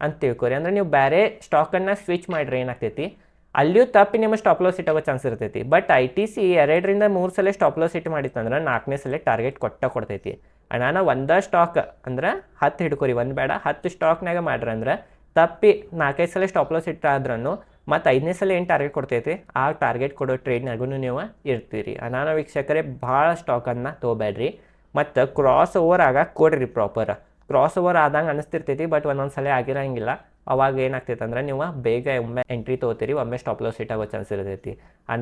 ಅಂತ ತಿಳ್ಕೊರಿ. ಅಂದರೆ ನೀವು ಬೇರೆ ಸ್ಟಾಕನ್ನು ಸ್ವಿಚ್ ಮಾಡಿರಿ ಏನಾಗ್ತೈತಿ, ಅಲ್ಲಿಯೂ ತಪ್ಪಿ ನಿಮ್ಮ ಸ್ಟಾಪ್ ಲಾಸ್ ಇಟ್ಟಾಗೋ ಚಾನ್ಸ್ ಇರ್ತೈತಿ. ಬಟ್ ITC 2-3 ಸಲ ಸ್ಟಾಪ್ ಲಾಸ್ ಇಟ್ಟು ಮಾಡಿತ್ತಂದ್ರೆ 4ನೇ ಸಲ ಟಾರ್ಗೆಟ್ ಕೊಡ್ತೈತಿ. ನಾನು ಒಂದೇ ಸ್ಟಾಕ್ ಅಂದ್ರೆ 10 ಹಿಡ್ಕೊರಿ, ಒಂದು ಬೇಡ 10 ಸ್ಟಾಕ್ನಾಗ ಮಾಡ್ರಿ ಅಂದ್ರೆ ತಪ್ಪಿ 4-5 ಸಲ ಸ್ಟಾಪ್ ಲಾಸ್ ಇಟ್ಟಾದ್ರೂ ಮತ್ತು 5ನೇ ಸಲ ಏನು ಟಾರ್ಗೆಟ್ ಕೊಡ್ತೈತಿ ಆ ಟಾರ್ಗೆಟ್ ಕೊಡೋ ಟ್ರೇಡ್ನಾಗೂ ನೀವು ಇರ್ತೀರಿ. ನಾನು ವೀಕ್ಷಕರೇ ಭಾಳ ಸ್ಟಾಕನ್ನು ತೊಗೋಬೇಡ್ರಿ ಮತ್ತು ಕ್ರಾಸ್ ಓವರ್ ಆಗಾಕ ಕೊಡ್ರಿ. ಪ್ರಾಪರ್ ಕ್ರಾಸ್ ಓವರ್ ಆದಂಗೆ ಅನಿಸ್ತಿರ್ತೈತಿ, ಬಟ್ ಒಂದೊಂದು ಸಲ ಆಗಿರಂಗಿಲ್ಲ. ಅವಾಗ ಏನಾಗ್ತೈತೆ ಅಂದ್ರೆ ನೀವು ಬೇಗ ಒಮ್ಮೆ ಎಂಟ್ರಿ ತೊಗೋತೀರಿ, ಒಮ್ಮೆ ಸ್ಟಾಪ್ ಲಾಸ್ ಇಟ್ಟಾಗೋ ಚಾನ್ಸ್ ಇರ್ತೈತಿ.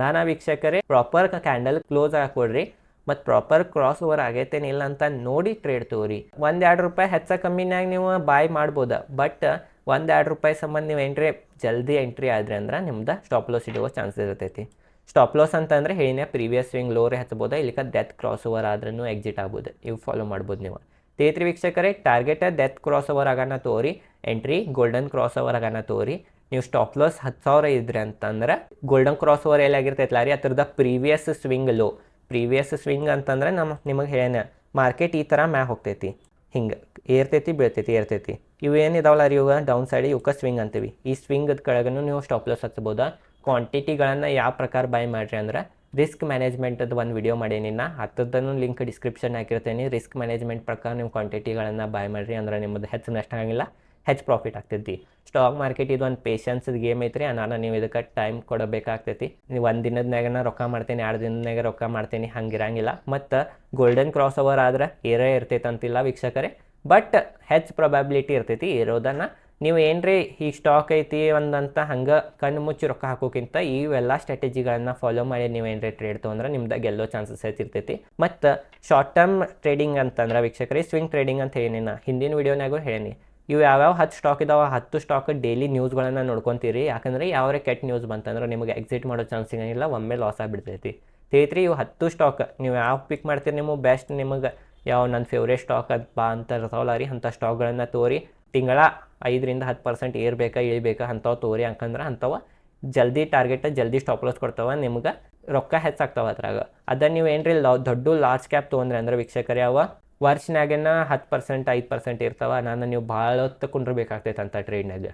ನಾನು ವೀಕ್ಷಕರೇ ಪ್ರಾಪರ್ ಕ್ಯಾಂಡಲ್ ಕ್ಲೋಸ್ ಹಾಕೊಡ್ರಿ ಮತ್ತು ಪ್ರಾಪರ್ ಕ್ರಾಸ್ ಓವರ್ ಆಗೈತೇನಿಲ್ಲ ಅಂತ ನೋಡಿ ಟ್ರೇಡ್ ತೊಗೋರಿ. $1-2 ಹೆಚ್ಚು ಕಮ್ಮಿನಾಗ ನೀವು ಬಾಯ್ ಮಾಡ್ಬೋದು, ಬಟ್ $1-2 ಸಂಬಂಧ ನೀವು ಜಲ್ದಿ ಎಂಟ್ರಿ ಆದ್ರಿ ಅಂದ್ರೆ ನಿಮ್ದು ಸ್ಟಾಪ್ ಲಾಸ್ ಇಡುವ ಚಾನ್ಸ್ ಇರ್ತೈತಿ. ಸ್ಟಾಪ್ ಲಾಸ್ ಅಂತಂದರೆ ಹೇಳಿನೇ ಪ್ರೀವಿಯಸ್ ಸ್ವಿಂಗ್ ಲೋರೇ ಹಚ್ಬೋದು, ಇಲ್ಲಿಕ ಡೆತ್ ಕ್ರಾಸ್ ಓವರ್ ಆದ್ರೂ ಎಕ್ಸಿಟ್ ಆಗ್ಬೋದು. ಇವು ಫಾಲೋ ಮಾಡ್ಬೋದು ನೀವು. ತೇತ್ರಿ ವೀಕ್ಷಕರೇ, ಟಾರ್ಗೆಟ್ ಡೆತ್ ಕ್ರಾಸ್ ಓವರ್ ಆಗೋಣ ತೋರಿ, ಎಂಟ್ರಿ ಗೋಲ್ಡನ್ ಕ್ರಾಸ್ ಓವರ್ ಆಗೋಣ ತೋರಿ. ನೀವು ಸ್ಟಾಪ್ ಲಾಸ್ 10,000 ಇದ್ರಿ ಅಂತಂದ್ರೆ ಗೋಲ್ಡನ್ ಕ್ರಾಸ್ ಓವರ್ ಎಲ್ಲಾಗಿರ್ತೈತಲ್ಲ ರೀ, ಅದ್ರದ್ದು previous swing low. Previous swing ಅಂತಂದ್ರೆ ನಿಮಗೆ ಹೇಳೇನ ಮಾರ್ಕೆಟ್ ಈ ಥರ ಮ್ಯಾಗ ಹೋಗ್ತೈತಿ, ಹಿಂಗೆ ಏರ್ತೈತಿ ಬೀಳ್ತೈತಿ. ಇವು ಏನಿದಾವಲ್ಲ ರೀ, ಇವಾಗ ಡೌನ್ ಸೈಡ್ ಇವಕ್ಕೆ ಸ್ವಿಂಗ್ ಅಂತೀವಿ. ಈ ಸ್ವಿಂಗದ ಕೆಳಗೂ ನೀವು ಸ್ಟಾಪ್ ಲಾಸ್ ಹಚ್ಬೋದಾ. ಕ್ವಾಂಟಿಟಿಗಳನ್ನು ಯಾವ ಪ್ರಕಾರ ಬೈ ಮಾಡಿರಿ ಅಂದ್ರೆ ರಿಸ್ಕ್ ಮ್ಯಾನೇಜ್ಮೆಂಟದ್ದು ಒಂದು ವಿಡಿಯೋ ಮಾಡೀನಿ, ಹತ್ತದನ್ನು ಲಿಂಕ್ ಡಿಸ್ಕ್ರಿಪ್ಷನ್ ಹಾಕಿರ್ತೇನೆ. ರಿಸ್ಕ್ ಮ್ಯಾನೇಜ್ಮೆಂಟ್ ಪ್ರಕಾರ ನೀವು ಕ್ವಾಂಟಿಟಿಗಳನ್ನು ಬೈ ಮಾಡಿರಿ ಅಂದ್ರೆ ನಿಮ್ಮದು ಹೆಚ್ಚು ನಷ್ಟ ಆಗಿಲ್ಲ, ಹೆಚ್ಚು ಪ್ರಾಫಿಟ್ ಆಗ್ತೈತಿ. ಸ್ಟಾಕ್ ಮಾರ್ಕೆಟ್ ಇದು ಒಂದು ಪೇಷನ್ಸ್ದು ಗೇಮ್ ಐತ್ರಿ. ನೀವು ಇದಕ್ಕೆ ಟೈಮ್ ಕೊಡಬೇಕಾಗ್ತೈತಿ. ನೀವು ಒಂದು ದಿನದ ರೊಕ್ಕ ಮಾಡ್ತೀನಿ, 2 ದಿನದಾಗ ರೊಕ್ಕ ಮಾಡ್ತೀನಿ ಹಂಗಿರಂಗಿಲ್ಲ. ಮತ್ತು ಗೋಲ್ಡನ್ ಕ್ರಾಸ್ ಓವರ್ ಆದ್ರೆ ಇರ್ತೈತೆ ಅಂತಿಲ್ಲ ವೀಕ್ಷಕರೇ, ಬಟ್ ಹೆಚ್ಚು ಪ್ರೊಬ್ಯಾಬಿಲಿಟಿ ಇರ್ತೈತಿ ಇರೋದನ್ನು. ನೀವು ಏನ್ರಿ ಈ ಸ್ಟಾಕ್ ಐತಿ ಒಂದಂತ ಹಂಗೆ ಕಣ್ಣು ಮುಚ್ಚಿ ರೊಕ್ಕ ಹಾಕೋಕ್ಕಿಂತ ಇವೆಲ್ಲ ಸ್ಟ್ರಾಟಜಿಗಳನ್ನು ಫಾಲೋ ಮಾಡಿ ನೀವು ಏನ್ರಿ ಟ್ರೇಡ್ ತೊಗೊಂಡ್ರೆ ನಿಮ್ದು ಗೆಲ್ಲೋ ಚಾನ್ಸಸ್ ಹೆಚ್ಚಿರ್ತೈತಿ. ಮತ್ತು ಶಾರ್ಟ್ ಟರ್ಮ್ ಟ್ರೇಡಿಂಗ್ ಅಂತಂದ್ರೆ ವೀಕ್ಷಕರೇ ಸ್ವಿಂಗ್ ಟ್ರೇಡಿಂಗ್ ಅಂತ ಹೇಳಿ ನಾನು ಹಿಂದಿನ ವೀಡಿಯೋನಾಗೂ ಹೇಳೀನಿ. ಇವು ಯಾವ್ಯಾವ 10 ಸ್ಟಾಕ್ ಇದಾವೆ, 10 ಸ್ಟಾಕ್ ಡೈಲಿ ನ್ಯೂಸ್ಗಳನ್ನು ನೋಡ್ಕೊತೀರಿ. ಯಾಕಂದರೆ ಯಾವ್ರೆ ಕೆಟ್ಟ ನ್ಯೂಸ್ ಬಂತಂದ್ರೆ ನಿಮಗೆ ಎಕ್ಸಿಟ್ ಮಾಡೋ ಚಾನ್ಸ್ ಸಿಗೋಂಗಿಲ್ಲ, ಒಮ್ಮೆ ಲಾಸ್ ಆಗಿಬಿಡ್ತೈತಿ. ತಿಳಿತ್ರಿ, ಇವು 10 ಸ್ಟಾಕ್ ನೀವು ಯಾವ ಪಿಕ್ ಮಾಡ್ತೀರಿ, ನಿಮಗೆ ಬೆಸ್ಟ್ ನಿಮಗೆ ಯಾವ ನನ್ನ ಫೇವ್ರೇಟ್ ಸ್ಟಾಕ್ ಅದು ಬಾ ಅಂತ ಇರ್ತಾವಲ್ಲ ರೀ, ಅಂಥ ಸ್ಟಾಕ್ಗಳನ್ನು ತೋರಿ. ತಿಂಗಳ 5-10% ಏರ್ಬೇಕಾ ಇಳಿಬೇಕಾ ಅಂಥವು ತೋರಿ. ಯಾಕಂದ್ರೆ ಅಂಥವು ಜಲ್ದಿ ಟಾರ್ಗೆಟ್ ಜಲ್ದಿ ಸ್ಟಾಪ್ ಲಾಸ್ ಕೊಡ್ತಾವೆ, ನಿಮ್ಗೆ ರೊಕ್ಕ ಹೆಚ್ಚಾಗ್ತಾವೆ ಅದ್ರಾಗ. ಅದನ್ನು ನೀವು ಏನ್ರಿ ದೊಡ್ಡ ಲಾರ್ಜ್ ಕ್ಯಾಪ್ ತೊಗೊಂಡ್ರಿ ಅಂದ್ರೆ ವೀಕ್ಷಕರೇ ಅವ ವರ್ಷನಾಗೇನ 10% 5% ಇರ್ತಾವೆ. ನೀವು ಭಾಳ ಹೊತ್ತು ಕುಂಡ್ರಬೇಕಾಗ್ತೈತೆ ಅಂಥ ಟ್ರೇಡ್ನಾಗ.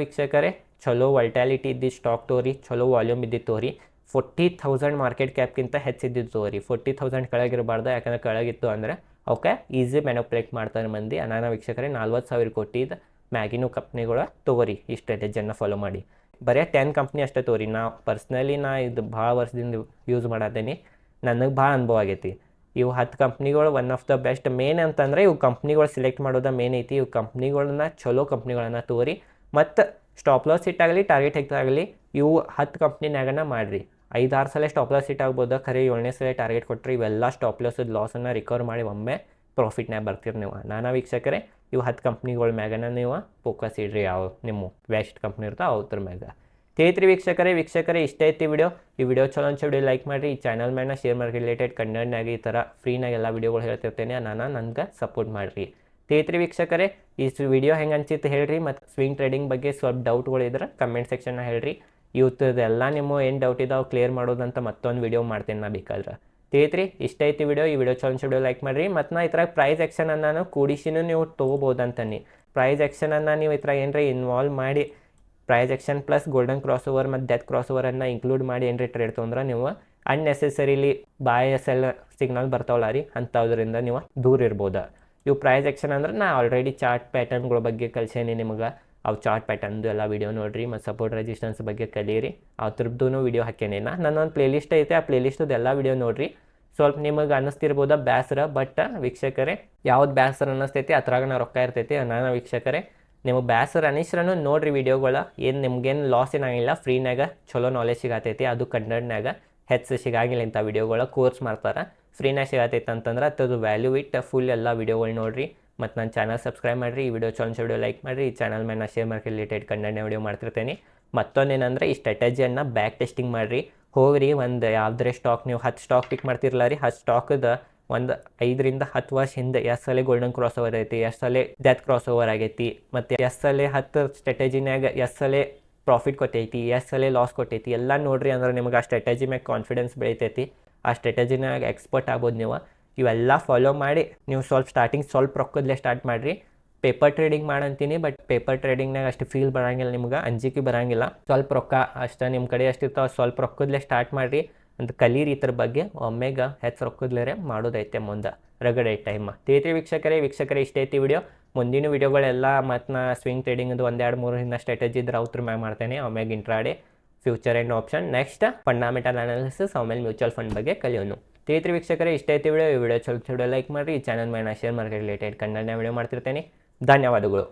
ವೀಕ್ಷಕರೇ ಚಲೋ ವಲ್ಟ್ಯಾಲಿಟಿ ಇದ್ದಿದ್ದು ಸ್ಟಾಕ್ ತೋರಿ, ಚಲೋ ವಾಲ್ಯೂಮ್ ಇದ್ದಿದ್ದು ತೋರಿ. 40,000 ಮಾರ್ಕೆಟ್ ಕ್ಯಾಪ್ಗಿಂತ ಹೆಚ್ಚಿದ್ದಿದ್ದು ತೋರಿ. 40,000 ಕೆಳಗಿರಬಾರ್ದು, ಯಾಕಂದ್ರೆ ಕೆಳಗಿತ್ತು ಅಂದರೆ ಅವಕ್ಕೆ ಈಸಿ ಮ್ಯಾನುಪ್ಯುಲೇಟ್ ಮಾಡ್ತಾರೆ ಮಂದಿ. ವೀಕ್ಷಕರೇ 40,000 ಕೋಟಿದು ಮ್ಯಾಗಿನೂ ಕಂಪ್ನಿಗಳ ತಗೋರಿ ಈ ಸ್ಟ್ರಾಟಜಿಯನ್ನು ಫಾಲೋ ಮಾಡಿ. ಬರೀ 10 ಕಂಪ್ನಿ ಅಷ್ಟೇ ತೋರಿ. ಪರ್ಸ್ನಲಿ ಇದು ಭಾಳ ವರ್ಷದಿಂದ ಯೂಸ್ ಮಾಡತ್ತೇನೆ, ನನಗೆ ಭಾಳ ಅನುಭವ ಆಗೈತಿ. ಇವು 10 ಕಂಪ್ನಿಗಳು one of the best. Main ಅಂತಂದರೆ ಇವು ಕಂಪ್ನಿಗಳು ಸೆಲೆಕ್ಟ್ ಮಾಡೋದು ಮೇನ್ ಐತಿ. ಇವು ಕಂಪ್ನಿಗಳನ್ನ ಚಲೋ ಕಂಪ್ನಿಗಳನ್ನು ತೋರಿ ಮತ್ತು ಸ್ಟಾಪ್ ಲಾಸ್ ಇಟ್ಟಾಗಲಿ ಟಾರ್ಗೆಟ್ ಹಿಟ್ಟಾಗಲಿ ಇವು 10 ಕಂಪ್ನಿನಾಗನ ಮಾಡಿರಿ. 5-6 ಸಲ ಸ್ಟಾಪ್ ಲಾಸ್ ಇಟ್ ಆಗ್ಬೋದು, ಖರೆ 7ನೇ ಸಲ ಟಾರ್ಗೆಟ್ ಕೊಟ್ಟರೆ ಇವೆಲ್ಲ ಸ್ಟಾಪ್ ಲಾಸನ್ನು ರಿಕವರ್ ಮಾಡಿ ಒಮ್ಮೆ ಪ್ರಾಫಿಟ್ನಾಗ ಬರ್ತೀರಿ ನೀವು. ವೀಕ್ಷಕರೇ ಇವು 10 ಕಂಪ್ನಿಗಳ ಮ್ಯಾಗನ ನೀವು ಫೋಕಸ್ ಇಡ್ರಿ, ಯಾವ ನಿಮ್ಮ ಬೆಸ್ಟ್ ಕಂಪ್ನಿ ಇರ್ತಾವೆ ಅವ್ರ ಮ್ಯಾಗ. ತಿಳಿತ್ರಿ ವೀಕ್ಷಕರೇ ಇಷ್ಟ ಐತಿ ವಿಡಿಯೋ. ಈ ವಿಡಿಯೋ ಚಲೋ ಅನ್ಸೋ ವಿಡಿಯೋ ಲೈಕ್ ಮಾಡಿರಿ. ಈ ಚಾನಲ್ ಮ್ಯಾಗ ಶೇರ್ ಮಾರ್ಕೆಟ್ ರಿಲೇಟೆಡ್ ಕಂಟೆಂಟ್ನಾಗ ಈ ಥರ ಫ್ರೀನಾಗ ಎಲ್ಲ ವಿಡಿಯೋಗಳು ಹೇಳ್ತಿರ್ತೇನೆ, ನನಗೆ ಸಪೋರ್ಟ್ ಮಾಡಿರಿ. ತಿಳಿತ್ರಿ ವೀಕ್ಷಕರೇ, ಈ ವಿಡಿಯೋ ಹೆಂಗೆ ಅನ್ಸಿತ್ತು ಹೇಳ್ರಿ. ಮತ್ತು ಸ್ವಿಂಗ್ ಟ್ರೇಡಿಂಗ್ ಬಗ್ಗೆ ಸ್ವಲ್ಪ ಡೌಟ್ಗಳಿದ್ರೆ ಕಮೆಂಟ್ ಸೆಕ್ಷನ್ನ ಹೇಳ್ರಿ. ಇವತ್ತದೆಲ್ಲ ನಿಮ್ಮ ಏನು ಡೌಟ್ ಇದಾವೆ ಕ್ಲಿಯರ್ ಮಾಡೋದಂತ ಮತ್ತೊಂದು ವಿಡಿಯೋ ಮಾಡ್ತೇನೆ ನಾ ಬೇಕಾದ್ರೆ. ತಿಳಿತ್ರಿ ಇಷ್ಟ ಐತಿ ವಿಡಿಯೋ. ಈ ವಿಡಿಯೋ ಚಲೋ ವಿಡಿಯೋ ಲೈಕ್ ಮಾಡಿರಿ. ಮತ್ತು ನಾ ಈ ಥರ ಪ್ರೈಸ್ ಆ್ಯಕ್ಷನನ್ನು ನಾನು ಕೂಡಿಸಿನೂ ನೀವು ತೊಗೋಬೋದಂತನಿ. ಪ್ರೈಸ್ ಆ್ಯಕ್ಷನನ್ನು ನೀವು ಈ ಥರ ಏನರ ಇನ್ವಾಲ್ವ್ ಮಾಡಿ price action plus golden cross over ಮತ್ತು ಡೆತ್ ಕ್ರಾಸ್ ಓವರನ್ನು ಇನ್ಕ್ಲೂಡ್ ಮಾಡಿ ಏನ್ರಿ ಟ್ರೇಡ್ ತೊಗೊಂಡ್ರೆ ನೀವು ಅನ್ನೆಸೆಸರಿಲಿ ಬಾಯ ಸೆಲ್ ಸಿಗ್ನಲ್ ಬರ್ತಾವಲ್ಲ ರೀ ಅಂಥದ್ರಿಂದ ನೀವು ದೂರ ಇರ್ಬೋದು. ಇವು ಪ್ರೈಸ್ ಆಕ್ಷನ್ ಅಂದ್ರೆ ನಾ ಆಲ್ರೆಡಿ ಚಾರ್ಟ್ ಪ್ಯಾಟರ್ನ್ಗಳ ಬಗ್ಗೆ ಕಲ್ಸೇನಿ ನಿಮಗೆ. ಅವು ಚಾರ್ಟ್ ಪ್ಯಾಟರ್ನ್ದು ಎಲ್ಲ ವೀಡಿಯೋ ನೋಡಿರಿ ಮತ್ತು ಸಪೋರ್ಟ್ ರೆಸಿಸ್ಟೆನ್ಸ್ ಬಗ್ಗೆ ಕಲೀರಿ. ಅದ್ರದ್ದು ವೀಡಿಯೋ ಹಾಕೇನಿ ನನ್ನೊಂದು ಪ್ಲೇಲಿಸ್ಟ್ ಐತೆ, ಆ ಪ್ಲೇಲಿಸ್ಟದ್ದು ಎಲ್ಲ ವೀಡಿಯೋ ನೋಡಿರಿ. ಸ್ವಲ್ಪ ನಿಮಗೆ ಅನ್ನಿಸ್ತಿರ್ಬೋದ ಬೇಸರ, ಬಟ್ ವೀಕ್ಷಕರೇ ಯಾವ್ದು ಬೇಸರ ಅನ್ನಿಸ್ತೈತಿ ಅದ್ರಾಗ ನಾ ರೊಕ್ಕ ಇರ್ತೈತಿ. ನಾನು ವೀಕ್ಷಕರೇ ನಿಮಗೆ ಬೇಸರ ಅನಿಸ್ರನು ನೋಡಿರಿ ವೀಡಿಯೋಗಳ, ಏನು ನಿಮ್ಗೇನು ಲಾಸ್ ಏನಾಗಿಲ್ಲ, ಫ್ರೀನಾಗ ಚಲೋ ನಾಲೆಜ್ ಸಿಗತೈತಿ. ಅದು ಕನ್ನಡನಾಗ ಹೆಚ್ಚು ಸಿಗಾಗಿಲ್ಲ ಇಂಥ ವೀಡಿಯೋಗಳ ಕೋರ್ಸ್ ಮಾಡ್ತಾರೆ, ಫ್ರೀನಾಗ ಸಿಗತೈತೆ ಅಂತಂದ್ರೆ ಅದು ವ್ಯಾಲ್ಯೂ ಇಟ್ಟು ಫುಲ್ ಎಲ್ಲ ವೀಡಿಯೋಗಳು ನೋಡಿರಿ. ಮತ್ತು ನನ್ನ ಚಾನಲ್ ಸಬ್ಸ್ಕ್ರೈಬ್ ಮಾಡಿರಿ, ಈ ವಿಡಿಯೋ ವಿಡಿಯೋ ಲೈಕ್ ಮಾಡಿರಿ. ಈ ಚಾನಲ್ ಮೇಲೆ ನಾನು share market related Kannada video ಮಾಡ್ತಿರ್ತೀನಿ. ಮತ್ತೊಂದೇನೆಂದರೆ ಈ ಸ್ಟ್ರಾಟಜಿಯನ್ನು ಬ್ಯಾಕ್ ಟೆಸ್ಟಿಂಗ್ ಮಾಡಿರಿ. ಹೋಗ್ರಿ ಒಂದು ಯಾವುದೇ ಸ್ಟಾಕ್ ನೀವು 10 ಸ್ಟಾಕ್ ಪಿಕ್ ಮಾಡ್ತಿರಲ್ಲ ರೀ, 10 ಸ್ಟಾಕದ ಒಂದು 5 ರಿಂದ 10 ವರ್ಷ ಹಿಂದೆ ಎಷ್ಟು ಸಲ ಗೋಲ್ಡನ್ ಕ್ರಾಸ್ ಓವರ್ ಐತಿ, ಎಷ್ಟು ಸಲ ಡೆತ್ ಕ್ರಾಸ್ ಓವರ್ ಆಗೈತಿ, ಮತ್ತು ಎಷ್ಟು ಸಲ 10 ಸ್ಟ್ರಾಟಜಿನಾಗ ಎಷ್ಟು ಸಲ ಪ್ರಾಫಿಟ್ ಕೊಟ್ಟೈತಿ, ಎಷ್ಟು ಸಲ ಲಾಸ್ ಕೊಟ್ಟೈತಿ ಎಲ್ಲ ನೋಡಿರಿ. ಅಂದ್ರೆ ನಿಮಗೆ ಆ ಸ್ಟ್ರಾಟಜಿ ಮ್ಯಾಗ ಕಾನ್ಫಿಡೆನ್ಸ್ ಬೆಳಿತೈತಿ, ಆ ಸ್ಟ್ರಾಟಜಿನಾಗ ಎಕ್ಸ್ಪರ್ಟ್ ಆಗ್ಬೋದು ನೀವು. ಇವೆಲ್ಲ ಫಾಲೋ ಮಾಡಿ ನೀವು ಸ್ಟಾರ್ಟಿಂಗ್ ಸ್ವಲ್ಪ ರೊಕ್ಕದಲ್ಲೇ ಸ್ಟಾರ್ಟ್ ಮಾಡಿರಿ. ಪೇಪರ್ ಟ್ರೇಡಿಂಗ್ ಮಾಡಂತೀನಿ, ಬಟ್ ಪೇಪರ್ ಟ್ರೇಡಿಂಗ್ನಾಗ ಅಷ್ಟು ಫೀಲ್ ಬರೋಂಗಿಲ್ಲ, ನಿಮ್ಗೆ ಅಂಜಿಕೆ ಬರೋಂಗಿಲ್ಲ. ಸ್ವಲ್ಪ ರೊಕ್ಕ ಅಷ್ಟು ನಿಮ್ಮ ಕಡೆ ಎಷ್ಟಿರ್ತಾವೆ ಸ್ವಲ್ಪ ರೊಕ್ಕದಲ್ಲೇ ಸ್ಟಾರ್ಟ್ ಮಾಡಿರಿ ಅಂತ ಕಲೀರಿ. ಇದ್ರ ಬಗ್ಗೆ ಒಮ್ಮೆಗೆ ಹೆಚ್ಚು ರೊಕ್ಕದಲ್ಲೇ ಮಾಡೋದೈತೆ ಮುಂದೆ ರಗಡೆ ಟೈಮ್. ವೀಕ್ಷಕರೇ ಇಷ್ಟೇ ಐತಿ ವಿಡಿಯೋ. ಮುಂದಿನ ವಿಡಿಯೋಗಳೆಲ್ಲ ಮತ್ತು ನಾ ಸ್ವಿಂಗ್ ಟ್ರೇಡಿಂಗ್ದು 1-2-3 ಸ್ಟ್ರಾಟಜಿ ಇದ್ರೆ ಅವ್ರ ಮ್ಯಾಗ ಮಾಡ್ತೇನೆ. ಆಮೇಲೆ intraday, future and option, next fundamental analysis, ಆಮೇಲೆ ಮ್ಯೂಚುವಲ್ ಫಂಡ್ ಬಗ್ಗೆ ಕಲಿಯೋನು. ವೀಕ್ಷಕರೇ ಇಷ್ಟೇ ಐತಿ ವಿಡಿಯೋ. ಈ ವಿಡಿಯೋ ಚಲೋ ಲೈಕ್ ಮಾಡಿರಿ. ಈ ಚಾನಲ್ ಮೇಲೆ share market related Kannada video ಮಾಡ್ತಿರ್ತೇನೆ. ಧನ್ಯವಾದಗಳು.